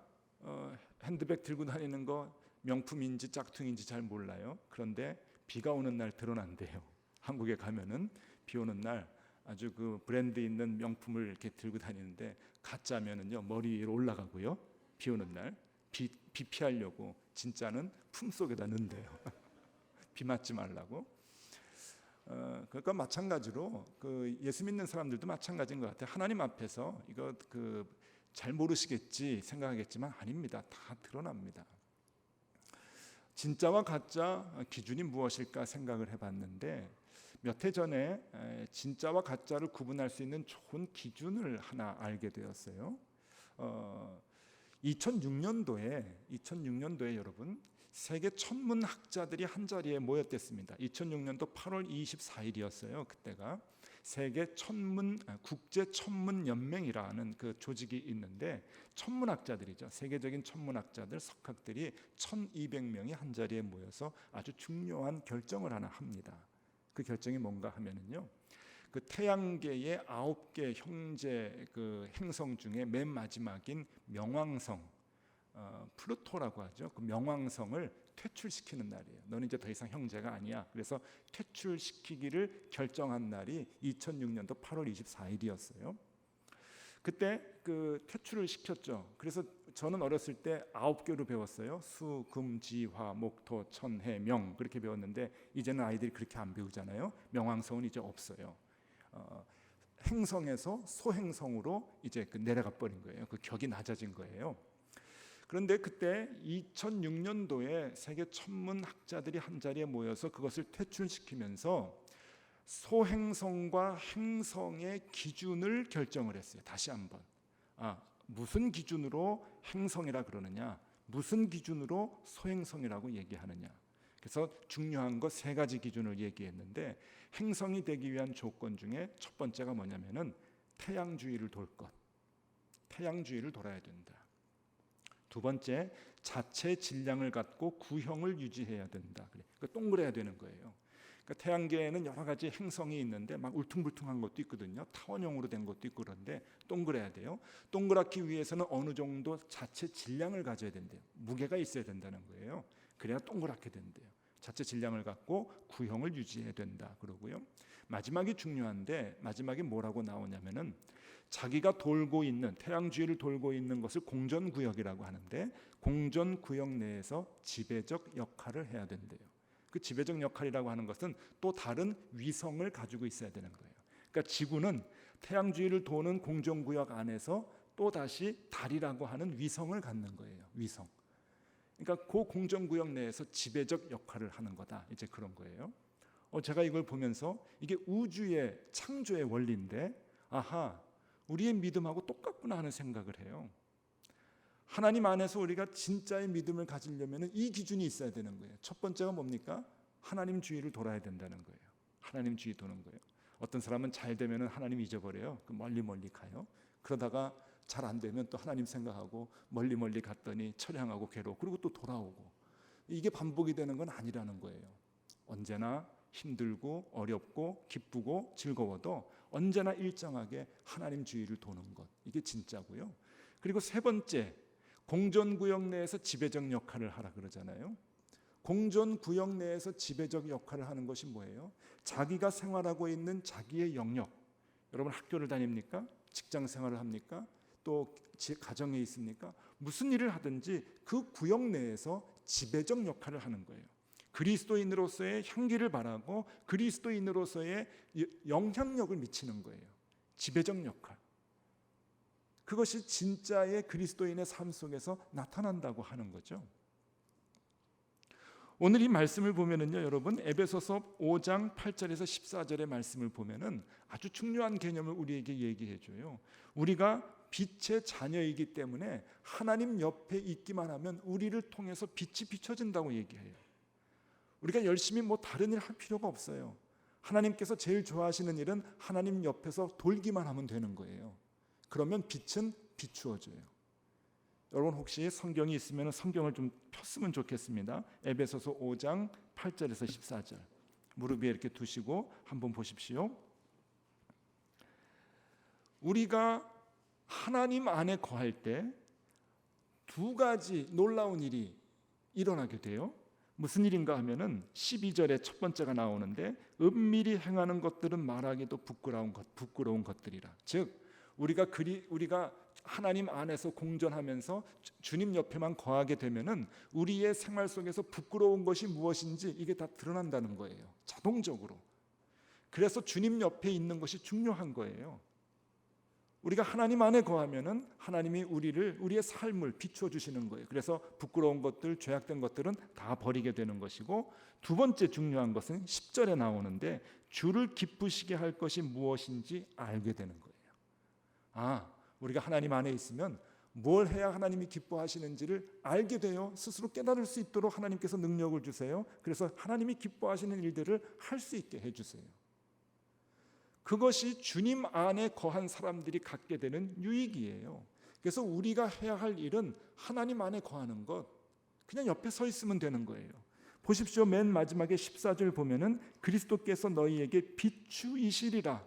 핸드백 들고 다니는 거 명품인지 짝퉁인지 잘 몰라요. 그런데 비가 오는 날 드러난대요. 한국에 가면은 비 오는 날 아주 그 브랜드 있는 명품을 이렇게 들고 다니는데, 가짜면은요 머리 위로 올라가고요. 비 오는 날 비 피하려고 진짜는 품 속에다 넣는데요. 비 맞지 말라고. 그러니까 마찬가지로 그 예수 믿는 사람들도 마찬가지인 것 같아요. 하나님 앞에서 이거 잘 모르시겠지 생각하겠지만 아닙니다. 다 드러납니다. 진짜와 가짜 기준이 무엇일까 생각을 해봤는데, 몇 해 전에 진짜와 가짜를 구분할 수 있는 좋은 기준을 하나 알게 되었어요. 2006년도에 여러분 세계 천문학자들이 한 자리에 모였댔습니다. 2006년도 8월 24일이었어요. 그때가 세계 국제 천문 연맹이라는 그 조직이 있는데, 천문학자들이죠. 세계적인 천문학자들, 석학들이 1200명이 한 자리에 모여서 아주 중요한 결정을 하나 합니다. 그 결정이 뭔가 하면은요, 그 태양계의 9개 형제 그 행성 중에 맨 마지막인 명왕성, 플루토라고 하죠. 그 명왕성을 퇴출시키는 날이에요. 너는 이제 더 이상 형제가 아니야. 그래서 퇴출시키기를 결정한 날이 2006년도 8월 24일이었어요. 그때 그 퇴출을 시켰죠. 그래서 저는 어렸을 때 9개로 배웠어요. 수, 금, 지, 화, 목, 토, 천, 해, 명 그렇게 배웠는데 이제는 아이들이 그렇게 안 배우잖아요. 명왕성은 이제 없어요. 행성에서 소행성으로 이제 내려가 버린 거예요. 그 격이 낮아진 거예요. 그런데 그때 2006년도에 세계 천문학자들이 한 자리에 모여서 그것을 퇴출시키면서 소행성과 행성의 기준을 결정을 했어요. 다시 한번. 무슨 기준으로 행성이라 그러느냐, 무슨 기준으로 소행성이라고 얘기하느냐. 그래서 중요한 거 세 가지 기준을 얘기했는데 행성이 되기 위한 조건 중에 첫 번째가 뭐냐면은 태양 주위를 돌 것. 태양 주위를 돌아야 된다. 두 번째, 자체 질량을 갖고 구형을 유지해야 된다. 그러니까 동그래야 되는 거예요. 그러니까 태양계에는 여러 가지 행성이 있는데 막 울퉁불퉁한 것도 있거든요. 타원형으로 된 것도 있고 그런데 동그래야 돼요. 동그랗기 위해서는 어느 정도 자체 질량을 가져야 된대요. 무게가 있어야 된다는 거예요. 그래야 동그랗게 된대요. 자체 질량을 갖고 구형을 유지해야 된다 그러고요. 마지막이 중요한데 마지막에 뭐라고 나오냐면은 자기가 돌고 있는 태양 주위를 돌고 있는 것을 공전구역이라고 하는데 공전구역 내에서 지배적 역할을 해야 된대요. 그 지배적 역할이라고 하는 것은 또 다른 위성을 가지고 있어야 되는 거예요. 그러니까 지구는 태양 주위를 도는 공전구역 안에서 또 다시 달이라고 하는 위성을 갖는 거예요. 위성. 그러니까 그 공전구역 내에서 지배적 역할을 하는 거다. 이제 그런 거예요. 제가 이걸 보면서 이게 우주의 창조의 원리인데 우리의 믿음하고 똑같구나 하는 생각을 해요. 하나님 안에서 우리가 진짜의 믿음을 가지려면 이 기준이 있어야 되는 거예요. 첫 번째가 뭡니까? 하나님 주위를 돌아야 된다는 거예요. 하나님 주위 도는 거예요. 어떤 사람은 잘 되면 하나님 잊어버려요. 멀리 가요. 그러다가 잘 안 되면 또 하나님 생각하고 멀리 갔더니 철량하고 괴로워. 그리고 또 돌아오고. 이게 반복이 되는 건 아니라는 거예요. 언제나 힘들고 어렵고 기쁘고 즐거워도 언제나 일정하게 하나님 주위를 도는 것. 이게 진짜고요. 그리고 세 번째, 공전구역 내에서 지배적 역할을 하라 그러잖아요. 공전구역 내에서 지배적 역할을 하는 것이 뭐예요? 자기가 생활하고 있는 자기의 영역. 여러분 학교를 다닙니까? 직장 생활을 합니까? 또 가정에 있습니까? 무슨 일을 하든지 그 구역 내에서 지배적 역할을 하는 거예요. 그리스도인으로서의 향기를 바라고 그리스도인으로서의 영향력을 미치는 거예요. 지배적 역할. 그것이 진짜의 그리스도인의 삶 속에서 나타난다고 하는 거죠. 오늘 이 말씀을 보면은요, 여러분 에베소서 5장 8절에서 14절의 말씀을 보면은 아주 중요한 개념을 우리에게 얘기해 줘요. 우리가 빛의 자녀이기 때문에 하나님 옆에 있기만 하면 우리를 통해서 빛이 비춰진다고 얘기해요. 우리가 열심히 다른 일 할 필요가 없어요. 하나님께서 제일 좋아하시는 일은 하나님 옆에서 돌기만 하면 되는 거예요. 그러면 빛은 비추어져요. 여러분 혹시 성경이 있으면 성경을 좀 폈으면 좋겠습니다. 에베소서 5장 8절에서 14절 무릎 위에 이렇게 두시고 한번 보십시오. 우리가 하나님 안에 거할 때 두 가지 놀라운 일이 일어나게 돼요. 무슨 일인가 하면은 12절에 첫 번째가 나오는데 은밀히 행하는 것들은 말하기도 부끄러운 것들이라. 즉 우리가 하나님 안에서 공존하면서 주님 옆에만 거하게 되면은 우리의 생활 속에서 부끄러운 것이 무엇인지 이게 다 드러난다는 거예요. 자동적으로. 그래서 주님 옆에 있는 것이 중요한 거예요. 우리가 하나님 안에 거하면은 하나님이 우리의 삶을 비추어 주시는 거예요. 그래서 부끄러운 것들, 죄악된 것들은 다 버리게 되는 것이고, 두 번째 중요한 것은 10절에 나오는데 주를 기쁘시게 할 것이 무엇인지 알게 되는 거예요. 우리가 하나님 안에 있으면 뭘 해야 하나님이 기뻐하시는지를 알게 돼요. 스스로 깨달을 수 있도록 하나님께서 능력을 주세요. 그래서 하나님이 기뻐하시는 일들을 할 수 있게 해주세요. 그것이 주님 안에 거한 사람들이 갖게 되는 유익이에요. 그래서 우리가 해야 할 일은 하나님 안에 거하는 것, 그냥 옆에 서 있으면 되는 거예요. 보십시오. 맨 마지막에 14절 보면은 그리스도께서 너희에게 비추이시리라.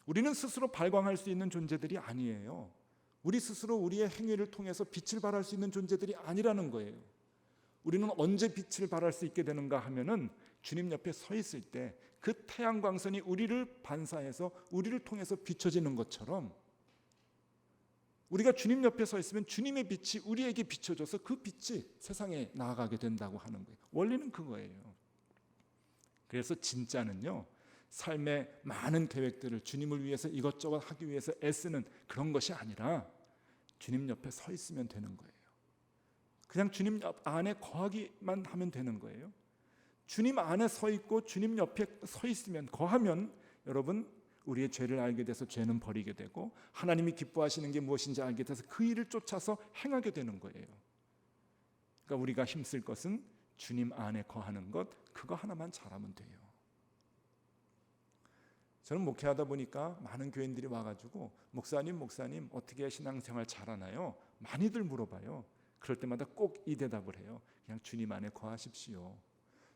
우리는 스스로 발광할 수 있는 존재들이 아니에요. 우리 스스로 우리의 행위를 통해서 빛을 발할 수 있는 존재들이 아니라는 거예요. 우리는 언제 빛을 발할 수 있게 되는가 하면은 주님 옆에 서 있을 때 그 태양 광선이 우리를 반사해서 우리를 통해서 비춰지는 것처럼, 우리가 주님 옆에 서 있으면 주님의 빛이 우리에게 비춰져서 그 빛이 세상에 나아가게 된다고 하는 거예요. 원리는 그거예요. 그래서 진짜는요, 삶의 많은 계획들을 주님을 위해서 이것저것 하기 위해서 애쓰는 그런 것이 아니라 주님 옆에 서 있으면 되는 거예요. 그냥 주님 안에 거하기만 하면 되는 거예요. 주님 안에 서 있고 주님 옆에 서 있으면, 거하면 여러분, 우리의 죄를 알게 돼서 죄는 버리게 되고 하나님이 기뻐하시는 게 무엇인지 알게 돼서 그 일을 쫓아서 행하게 되는 거예요. 그러니까 우리가 힘쓸 것은 주님 안에 거하는 것, 그거 하나만 잘하면 돼요. 저는 목회하다 보니까 많은 교인들이 와가지고 목사님 어떻게 신앙생활 잘하나요? 많이들 물어봐요. 그럴 때마다 꼭 이 대답을 해요. 그냥 주님 안에 거하십시오.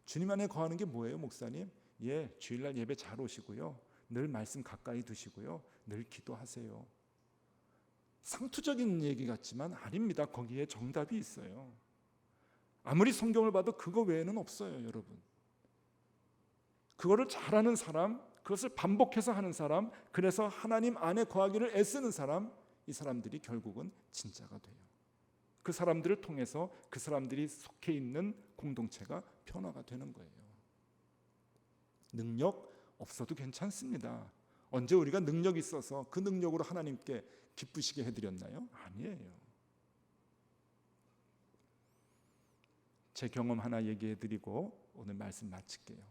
주님 안에 거하는 게 뭐예요, 목사님? 예, 주일날 예배 잘 오시고요, 늘 말씀 가까이 두시고요, 늘 기도하세요. 상투적인 얘기 같지만 아닙니다. 거기에 정답이 있어요. 아무리 성경을 봐도 그거 외에는 없어요, 여러분. 그거를 잘하는 사람, 그것을 반복해서 하는 사람, 그래서 하나님 안에 거하기를 애쓰는 사람, 이 사람들이 결국은 진짜가 돼요. 그 사람들을 통해서 그 사람들이 속해 있는 공동체가 변화가 되는 거예요. 능력 없어도 괜찮습니다. 언제 우리가 능력이 있어서 그 능력으로 하나님께 기쁘시게 해드렸나요? 아니에요. 제 경험 하나 얘기해드리고 오늘 말씀 마칠게요.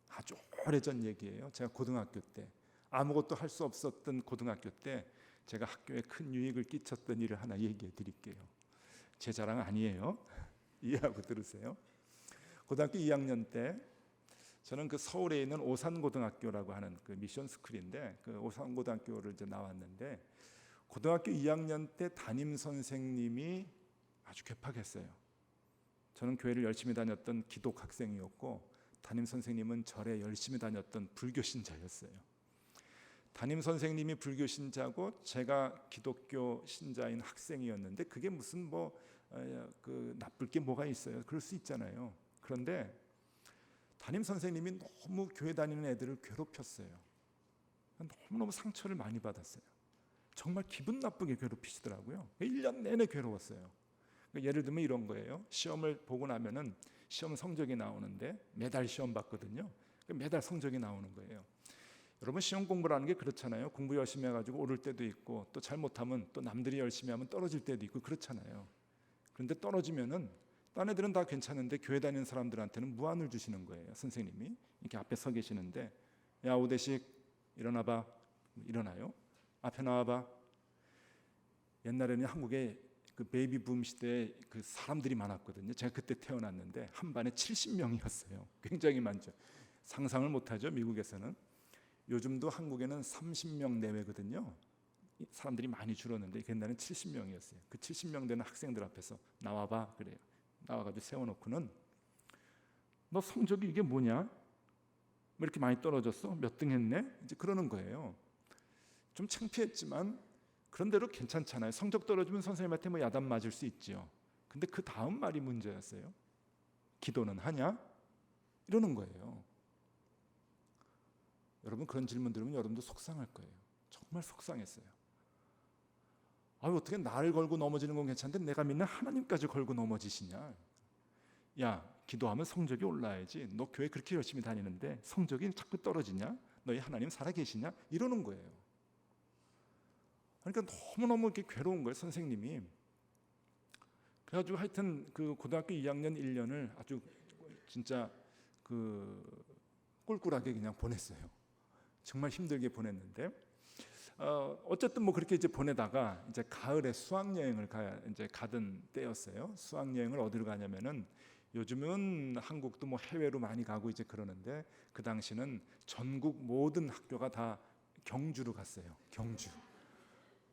아주 오래전 얘기예요. 제가 고등학교 때, 아무것도 할 수 없었던 고등학교 때 제가 학교에 큰 유익을 끼쳤던 일을 하나 얘기해드릴게요. 제 자랑 아니에요. 이해하고 들으세요. 고등학교 2학년 때 저는 그 서울에 있는 오산고등학교라고 하는 그 미션 스쿨인데, 그 오산고등학교를 이제 나왔는데, 고등학교 2학년 때 담임 선생님이 아주 괴팍했어요. 저는 교회를 열심히 다녔던 기독 학생이었고, 담임 선생님은 절에 열심히 다녔던 불교 신자였어요. 담임 선생님이 불교 신자고 제가 기독교 신자인 학생이었는데, 그게 무슨 그 나쁠 게 뭐가 있어요? 그럴 수 있잖아요. 그런데 담임 선생님이 너무 교회 다니는 애들을 괴롭혔어요. 너무너무 상처를 많이 받았어요. 정말 기분 나쁘게 괴롭히시더라고요. 1년 내내 괴로웠어요. 예를 들면 이런 거예요. 시험을 보고 나면은 시험 성적이 나오는데, 매달 시험 봤거든요. 매달 성적이 나오는 거예요. 여러분, 시험 공부라는 게 그렇잖아요. 공부 열심히 해가지고 오를 때도 있고, 또 잘못하면 또 남들이 열심히 하면 떨어질 때도 있고 그렇잖아요. 그런데 떨어지면은 딴 애들은 다 괜찮은데 교회 다니는 사람들한테는 무안을 주시는 거예요. 선생님이 이렇게 앞에 서 계시는데, 야 오대식 일어나봐. 일어나요? 앞에 나와봐. 옛날에는 한국에 그 베이비 붐 시대에 그 사람들이 많았거든요. 제가 그때 태어났는데 한 반에 70명이었어요. 굉장히 많죠. 상상을 못하죠, 미국에서는. 요즘도 한국에는 30명 내외거든요. 사람들이 많이 줄었는데 옛날에는 70명이었어요. 그 70명 되는 학생들 앞에서 나와봐 그래요. 나와가지고 세워놓고는, 너 성적이 이게 뭐냐? 뭐 이렇게 많이 떨어졌어? 몇 등 했네? 이제 그러는 거예요. 좀 창피했지만 그런대로 괜찮잖아요. 성적 떨어지면 선생님한테 뭐 야단 맞을 수 있죠. 근데 그 다음 말이 문제였어요. 기도는 하냐? 이러는 거예요. 여러분, 그런 질문 들으면 여러분도 속상할 거예요. 정말 속상했어요. 어떻게 나를 걸고 넘어지는 건 괜찮은데 내가 믿는 하나님까지 걸고 넘어지시냐? 야, 기도하면 성적이 올라야지. 너 교회 그렇게 열심히 다니는데 성적이 자꾸 떨어지냐? 너희 하나님 살아계시냐? 이러는 거예요. 그러니까 너무너무 이렇게 괴로운 거예요, 선생님이. 그래가지고 하여튼 그 고등학교 2학년 1년을 아주 진짜 그 꿀꿀하게 그냥 보냈어요. 정말 힘들게 보냈는데, 어쨌든 뭐 그렇게 이제 보내다가 이제 가을에 수학여행을 가던 때였어요. 수학여행을 어디로 가냐면은, 요즘은 한국도 뭐 해외로 많이 가고 이제 그러는데, 그 당시는 전국 모든 학교가 다 경주로 갔어요. 경주.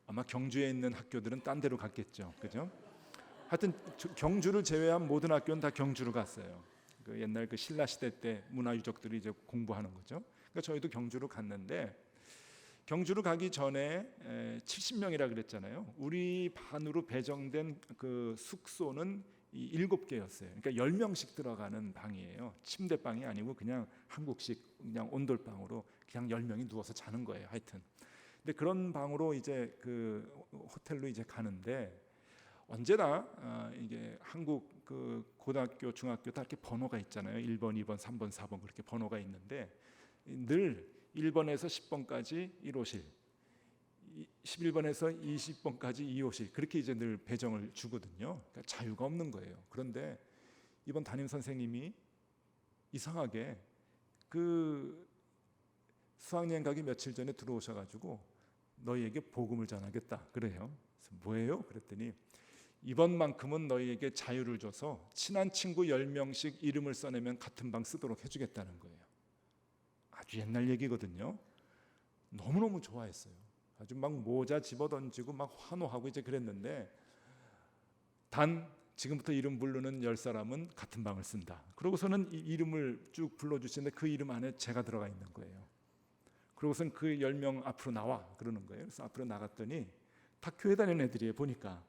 아마 경주에 있는 학교들은 딴 데로 갔겠죠, 그죠? 하여튼 경주를 제외한 모든 학교는 다 경주로 갔어요. 그 옛날 그 신라 시대 때 문화 유적들이 이제 공부하는 거죠. 그러니까 저희도 경주로 갔는데, 경주를 가기 전에 70명이라 그랬잖아요. 우리 반으로 배정된 그 숙소는 7개였어요. 그러니까 10명씩 들어가는 방이에요. 침대방이 아니고 그냥 한국식 그냥 온돌방으로 그냥 10명이 누워서 자는 거예요. 하여튼. 근데 그런 방으로 이제 그 호텔로 이제 가는데 언제나 이게 한국 그 고등학교, 중학교 다 이렇게 번호가 있잖아요. 1번, 2번, 3번, 4번 그렇게 번호가 있는데 늘 1번에서 10번까지 1호실, 11번에서 20번까지 2호실 그렇게 이제 늘 배정을 주거든요. 그러니까 자유가 없는 거예요. 그런데 이번 담임 선생님이 이상하게 그 수학여행 가기 며칠 전에 들어오셔가지고 너희에게 복음을 전하겠다 그래요. 그래서 뭐예요? 그랬더니 이번만큼은 너희에게 자유를 줘서 친한 친구 10명씩 이름을 써내면 같은 방 쓰도록 해주겠다는 거예요. 아주 옛날 얘기거든요. 너무너무 좋아했어요. 아주 막 모자 집어던지고 막 환호하고 이제 그랬는데 단 지금부터 이름 부르는 10사람은 같은 방을 쓴다. 그러고서는 이 이름을 쭉 불러주시는데 그 이름 안에 제가 들어가 있는 거예요. 그러고선 그 10명 앞으로 나와 그러는 거예요. 그래서 앞으로 나갔더니 다 교회 다니는 애들이에요. 보니까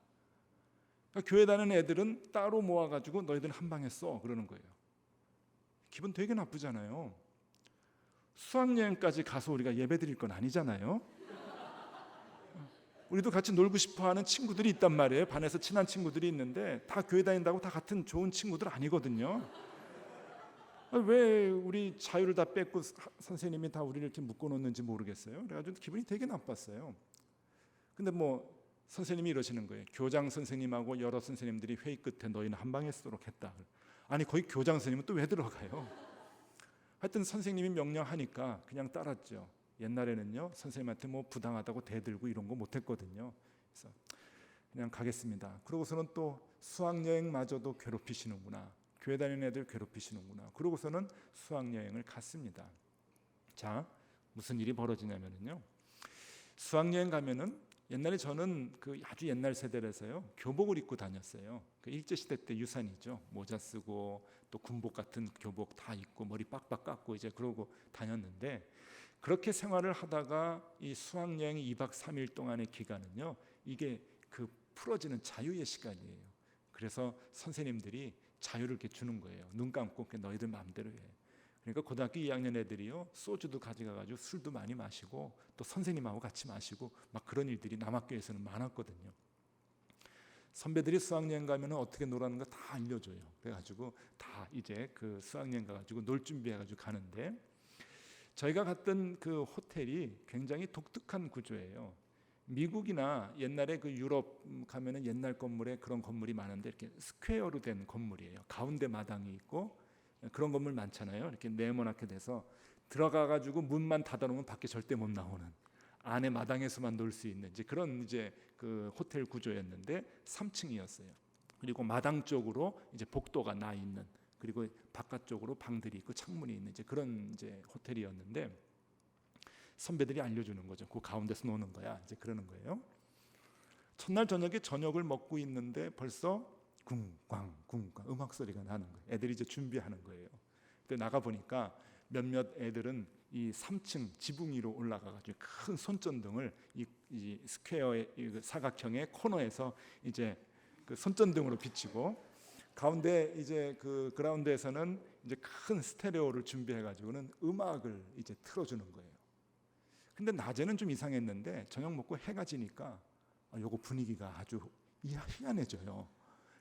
그러니까 교회 다니는 애들은 따로 모아가지고 너희들은 한 방에 써 그러는 거예요. 기분 되게 나쁘잖아요. 수학여행까지 가서 우리가 예배 드릴 건 아니잖아요. 우리도 같이 놀고 싶어하는 친구들이 있단 말이에요. 반에서 친한 친구들이 있는데 다 교회 다닌다고 다 같은 좋은 친구들 아니거든요. 왜 우리 자유를 다 뺏고 선생님이 다 우리를 이렇게 묶어놓는지 모르겠어요. 그래가지고 기분이 되게 나빴어요. 근데 뭐 선생님이 이러시는 거예요. 교장 선생님하고 여러 선생님들이 회의 끝에 너희는 한 방에 쓰도록 했다. 아니 거기 교장 선생님은 또 왜 들어가요? 하여튼 선생님이 명령하니까 그냥 따랐죠. 옛날에는요 선생님한테 뭐 부당하다고 대들고 이런 거 못했거든요. 그래서 그냥 가겠습니다. 그러고서는 또 수학여행마저도 괴롭히시는구나. 교회 다니는 애들 괴롭히시는구나. 그러고서는 수학여행을 갔습니다. 자, 무슨 일이 벌어지냐면요. 수학여행 가면은 옛날에 저는 그 아주 옛날 세대라서요 교복을 입고 다녔어요. 그 일제시대 때 유산이죠. 모자 쓰고 또 군복 같은 교복 다 입고 머리 빡빡 깎고 이제 그러고 다녔는데 그렇게 생활을 하다가 이 수학여행 2박 3일 동안의 기간은요 이게 그 풀어지는 자유의 시간이에요. 그래서 선생님들이 자유를 이렇게 주는 거예요. 눈 감고 너희들 마음대로 해. 그러니까 고등학교 2학년 애들이요 소주도 가져가가지고 술도 많이 마시고 또 선생님하고 같이 마시고 막 그런 일들이 남학교에서는 많았거든요. 선배들이 수학여행 가면 어떻게 놀라는 거 다 알려줘요. 그래가지고 다 이제 그 수학여행 가가지고 놀 준비해가지고 가는데 저희가 갔던 그 호텔이 굉장히 독특한 구조예요. 미국이나 옛날에 그 유럽 가면은 옛날 건물에 그런 건물이 많은데 이렇게 스퀘어로 된 건물이에요. 가운데 마당이 있고 그런 건물 많잖아요. 이렇게 네모나게 돼서 들어가가지고 문만 닫아놓으면 밖에 절대 못 나오는 안에 마당에서만 놀 수 있는 이제 그런 이제 그 호텔 구조였는데 3층이었어요. 그리고 마당 쪽으로 이제 복도가 나 있는 그리고 바깥쪽으로 방들이 있고 창문이 있는 이제 그런 이제 호텔이었는데 선배들이 알려주는 거죠. 그 가운데서 노는 거야. 이제 그러는 거예요. 첫날 저녁에 저녁을 먹고 있는데 벌써 쿵쾅 쿵쾅 음악 소리가 나는 거예요. 애들이 이제 준비하는 거예요. 근데 나가 보니까 몇몇 애들은 이 3층 지붕 위로 올라가가지고 큰 손전등을 이 스퀘어의 이 사각형의 코너에서 이제 그 손전등으로 비치고 가운데 이제 그 그라운드에서는 이제 큰 스테레오를 준비해가지고는 음악을 이제 틀어주는 거예요. 근데 낮에는 좀 이상했는데 저녁 먹고 해가 지니까 요거 분위기가 아주 희한해져요.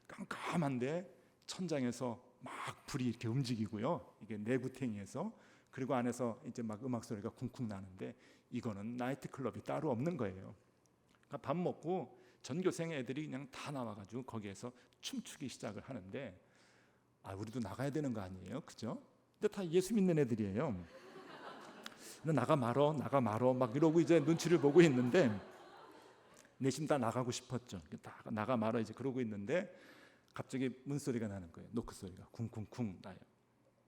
깜깜한데 천장에서 막 불이 이렇게 움직이고요. 이게 내구탱이에서 그리고 안에서 이제 막 음악 소리가 쿵쿵 나는데 이거는 나이트 클럽이 따로 없는 거예요. 그러니까 밥 먹고 전교생 애들이 그냥 다 나와가지고 거기에서 춤추기 시작을 하는데 우리도 나가야 되는 거 아니에요, 그죠? 근데 다 예수 믿는 애들이에요. 나가 말어 막 이러고 이제 눈치를 보고 있는데 내심 다 나가고 싶었죠. 다 나가 말어 이제 그러고 있는데 갑자기 문소리가 나는 거예요. 노크 소리가 쿵쿵쿵 나요.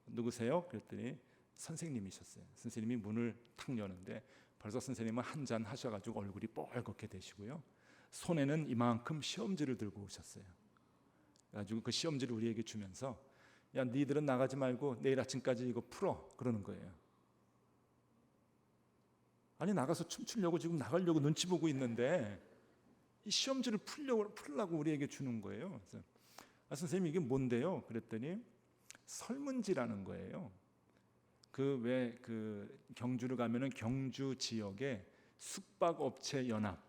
누구세요? 그랬더니 선생님이셨어요. 선생님이 문을 탁 여는데 벌써 선생님은 한 잔 하셔가지고 얼굴이 뻘겋게 되시고요. 손에는 이만큼 시험지를 들고 오셨어요. 그래가지고 그 시험지를 우리에게 주면서 야 니들은 나가지 말고 내일 아침까지 이거 풀어 그러는 거예요. 아니 나가서 춤추려고 지금 나가려고 눈치 보고 있는데 이 시험지를 풀려고 우리에게 주는 거예요. 그래서 선생님 이게 뭔데요? 그랬더니 설문지라는 거예요. 그 경주를 가면은 경주 지역에 숙박업체 연합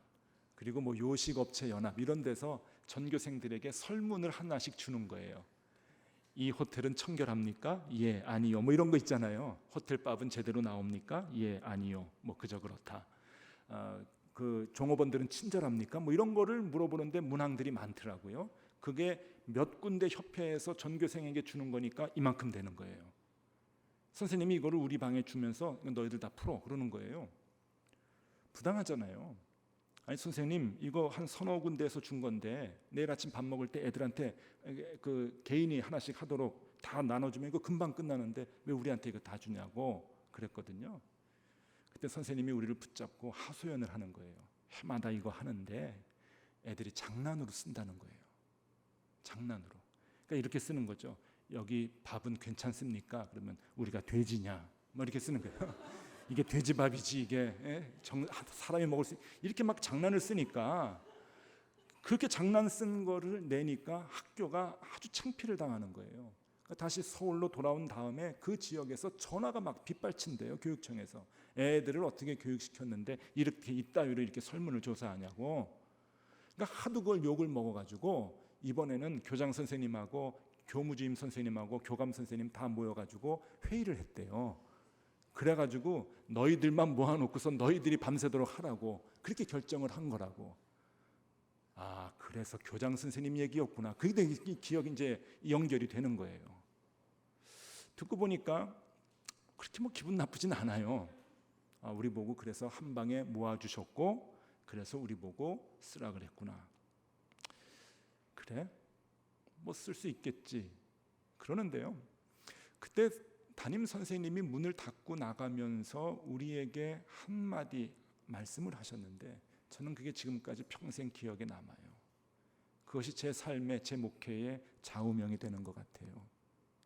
그리고 뭐 요식업체 연합 이런 데서 전교생들에게 설문을 하나씩 주는 거예요. 이 호텔은 청결합니까? 예, 아니요. 뭐 이런 거 있잖아요. 호텔밥은 제대로 나옵니까? 예, 아니요. 뭐 그저 그렇다. 그 종업원들은 친절합니까? 뭐 이런 거를 물어보는데 문항들이 많더라고요. 그게 몇 군데 협회에서 전교생에게 주는 거니까 이만큼 되는 거예요. 선생님이 이거를 우리 방에 주면서 너희들 다 풀어 그러는 거예요. 부당하잖아요. 아니 선생님 이거 한 서너 군데에서 준 건데 내일 아침 밥 먹을 때 애들한테 그 개인이 하나씩 하도록 다 나눠주면 이거 금방 끝나는데 왜 우리한테 이거 다 주냐고 그랬거든요. 그때 선생님이 우리를 붙잡고 하소연을 하는 거예요. 해마다 이거 하는데 애들이 장난으로 쓴다는 거예요. 장난으로. 그러니까 이렇게 쓰는 거죠. 여기 밥은 괜찮습니까? 그러면 우리가 돼지냐? 뭐 이렇게 쓰는 거예요. 이게 돼지밥이지 이게 사람이 먹을 수 이렇게 막 장난을 쓰니까 그렇게 장난 쓴 거를 내니까 학교가 아주 창피를 당하는 거예요. 그러니까 다시 서울로 돌아온 다음에 그 지역에서 전화가 막 빗발친대요. 교육청에서 애들을 어떻게 교육시켰는데 이렇게 이따위로 이렇게 설문을 조사하냐고. 그러니까 하도 그걸 욕을 먹어가지고 이번에는 교장 선생님하고 교무주임 선생님하고 교감 선생님 다 모여가지고 회의를 했대요. 그래가지고 너희들만 모아놓고서 너희들이 밤새도록 하라고 그렇게 결정을 한 거라고. 아 그래서 교장 선생님 얘기였구나. 그게 이 기억이 이제 연결이 되는 거예요. 듣고 보니까 그렇게 뭐 기분 나쁘진 않아요. 우리 보고 그래서 한 방에 모아주셨고 그래서 우리 보고 쓰라 그랬구나. 그래? 뭐 쓸 수 있겠지. 그러는데요. 그때 담임 선생님이 문을 닫고 나가면서 우리에게 한마디 말씀을 하셨는데 저는 그게 지금까지 평생 기억에 남아요. 그것이 제 삶의 제 목회의 좌우명이 되는 것 같아요.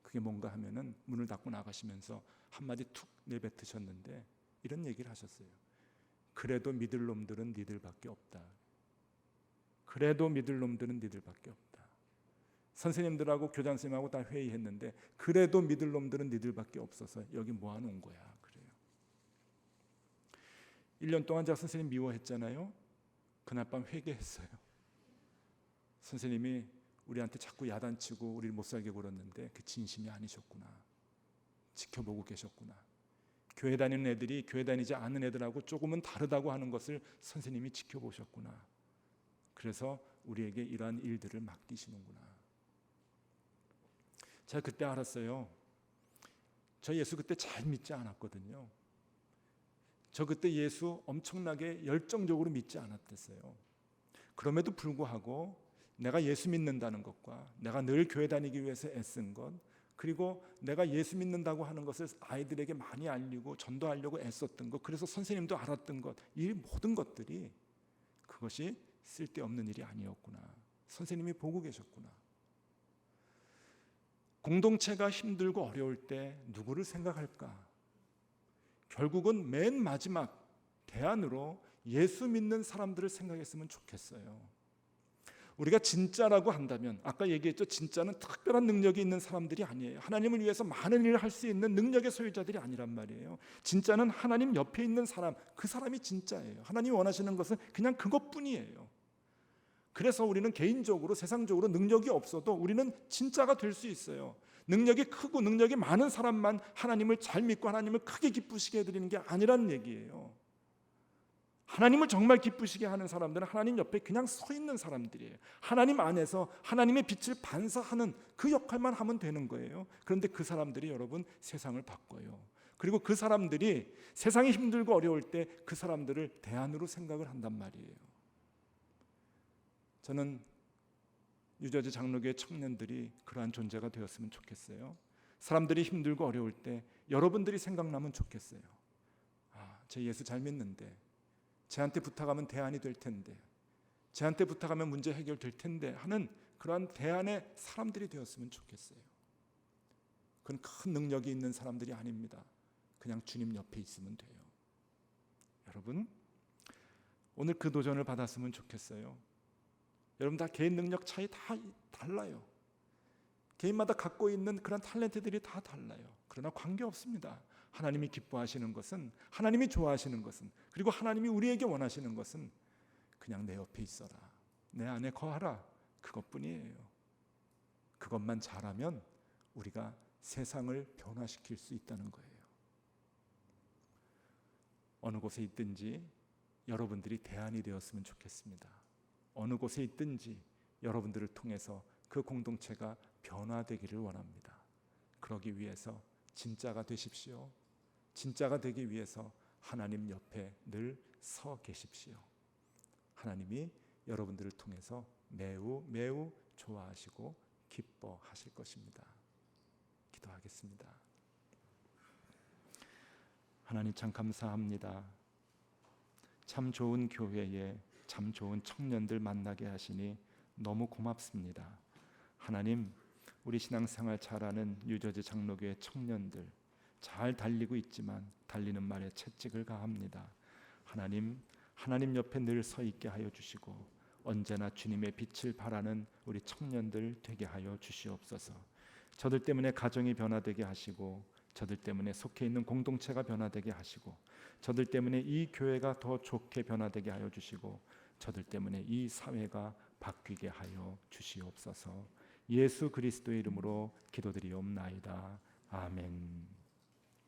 그게 뭔가 하면은 문을 닫고 나가시면서 한마디 툭 내뱉으셨는데 이런 얘기를 하셨어요. 그래도 믿을 놈들은 니들밖에 없다. 그래도 믿을 놈들은 니들밖에 없다. 선생님들하고 교장 선생님하고 다 회의했는데 그래도 믿을 놈들은 니들밖에 없어서 여기 모아놓은 거야. 그래요. 1년 동안 제가 선생님 미워했잖아요. 그날 밤 회개했어요. 선생님이 우리한테 자꾸 야단치고 우리를 못살게 굴었는데 그 진심이 아니셨구나. 지켜보고 계셨구나. 교회 다니는 애들이 교회 다니지 않는 애들하고 조금은 다르다고 하는 것을 선생님이 지켜보셨구나. 그래서 우리에게 이러한 일들을 맡기시는구나. 제가 그때 알았어요. 저 예수 그때 잘 믿지 않았거든요. 저 그때 예수 엄청나게 열정적으로 믿지 않았댔어요. 그럼에도 불구하고 내가 예수 믿는다는 것과 내가 늘 교회 다니기 위해서 애쓴 것 그리고 내가 예수 믿는다고 하는 것을 아이들에게 많이 알리고 전도하려고 애썼던 것 그래서 선생님도 알았던 것 이 모든 것들이 그것이 쓸데없는 일이 아니었구나. 선생님이 보고 계셨구나. 공동체가 힘들고 어려울 때 누구를 생각할까? 결국은 맨 마지막 대안으로 예수 믿는 사람들을 생각했으면 좋겠어요. 우리가 진짜라고 한다면 아까 얘기했죠. 진짜는 특별한 능력이 있는 사람들이 아니에요. 하나님을 위해서 많은 일을 할 수 있는 능력의 소유자들이 아니란 말이에요. 진짜는 하나님 옆에 있는 사람, 그 사람이 진짜예요. 하나님이 원하시는 것은 그냥 그것뿐이에요. 그래서 우리는 개인적으로 세상적으로 능력이 없어도 우리는 진짜가 될 수 있어요. 능력이 크고 능력이 많은 사람만 하나님을 잘 믿고 하나님을 크게 기쁘시게 해드리는 게 아니라는 얘기예요. 하나님을 정말 기쁘시게 하는 사람들은 하나님 옆에 그냥 서 있는 사람들이에요. 하나님 안에서 하나님의 빛을 반사하는 그 역할만 하면 되는 거예요. 그런데 그 사람들이 여러분 세상을 바꿔요. 그리고 그 사람들이 세상이 힘들고 어려울 때 그 사람들을 대안으로 생각을 한단 말이에요. 저는 뉴저지 장로교회 청년들이 그러한 존재가 되었으면 좋겠어요. 사람들이 힘들고 어려울 때 여러분들이 생각나면 좋겠어요. 제 예수 잘 믿는데 쟤한테 부탁하면 대안이 될 텐데 쟤한테 부탁하면 문제 해결될 텐데 하는 그러한 대안의 사람들이 되었으면 좋겠어요. 그건 큰 능력이 있는 사람들이 아닙니다. 그냥 주님 옆에 있으면 돼요. 여러분, 오늘 그 도전을 받았으면 좋겠어요. 여러분 다 개인 능력 차이 다 달라요. 개인마다 갖고 있는 그런 탤런트들이 다 달라요. 그러나 관계없습니다. 하나님이 기뻐하시는 것은, 하나님이 좋아하시는 것은, 그리고 하나님이 우리에게 원하시는 것은 그냥 내 옆에 있어라, 내 안에 거하라, 그것뿐이에요. 그것만 잘하면 우리가 세상을 변화시킬 수 있다는 거예요. 어느 곳에 있든지 여러분들이 대안이 되었으면 좋겠습니다. 어느 곳에 있든지 여러분들을 통해서 그 공동체가 변화되기를 원합니다. 그러기 위해서 진짜가 되십시오. 진짜가 되기 위해서 하나님 옆에 늘 서 계십시오. 하나님이 여러분들을 통해서 매우 매우 좋아하시고 기뻐하실 것입니다. 기도하겠습니다. 하나님 참 감사합니다. 참 좋은 교회에 참 좋은 청년들 만나게 하시니 너무 고맙습니다. 하나님, 우리 신앙생활 잘하는 유저지 장로교회 청년들 잘 달리고 있지만 달리는 말에 채찍을 가합니다. 하나님 옆에 늘 서 있게 하여 주시고 언제나 주님의 빛을 발하는 우리 청년들 되게 하여 주시옵소서. 저들 때문에 가정이 변화되게 하시고, 저들 때문에 속해 있는 공동체가 변화되게 하시고, 저들 때문에 이 교회가 더 좋게 변화되게 하여 주시고, 저들 때문에 이 사회가 바뀌게 하여 주시옵소서. 예수 그리스도의 이름으로 기도드리옵나이다. 아멘.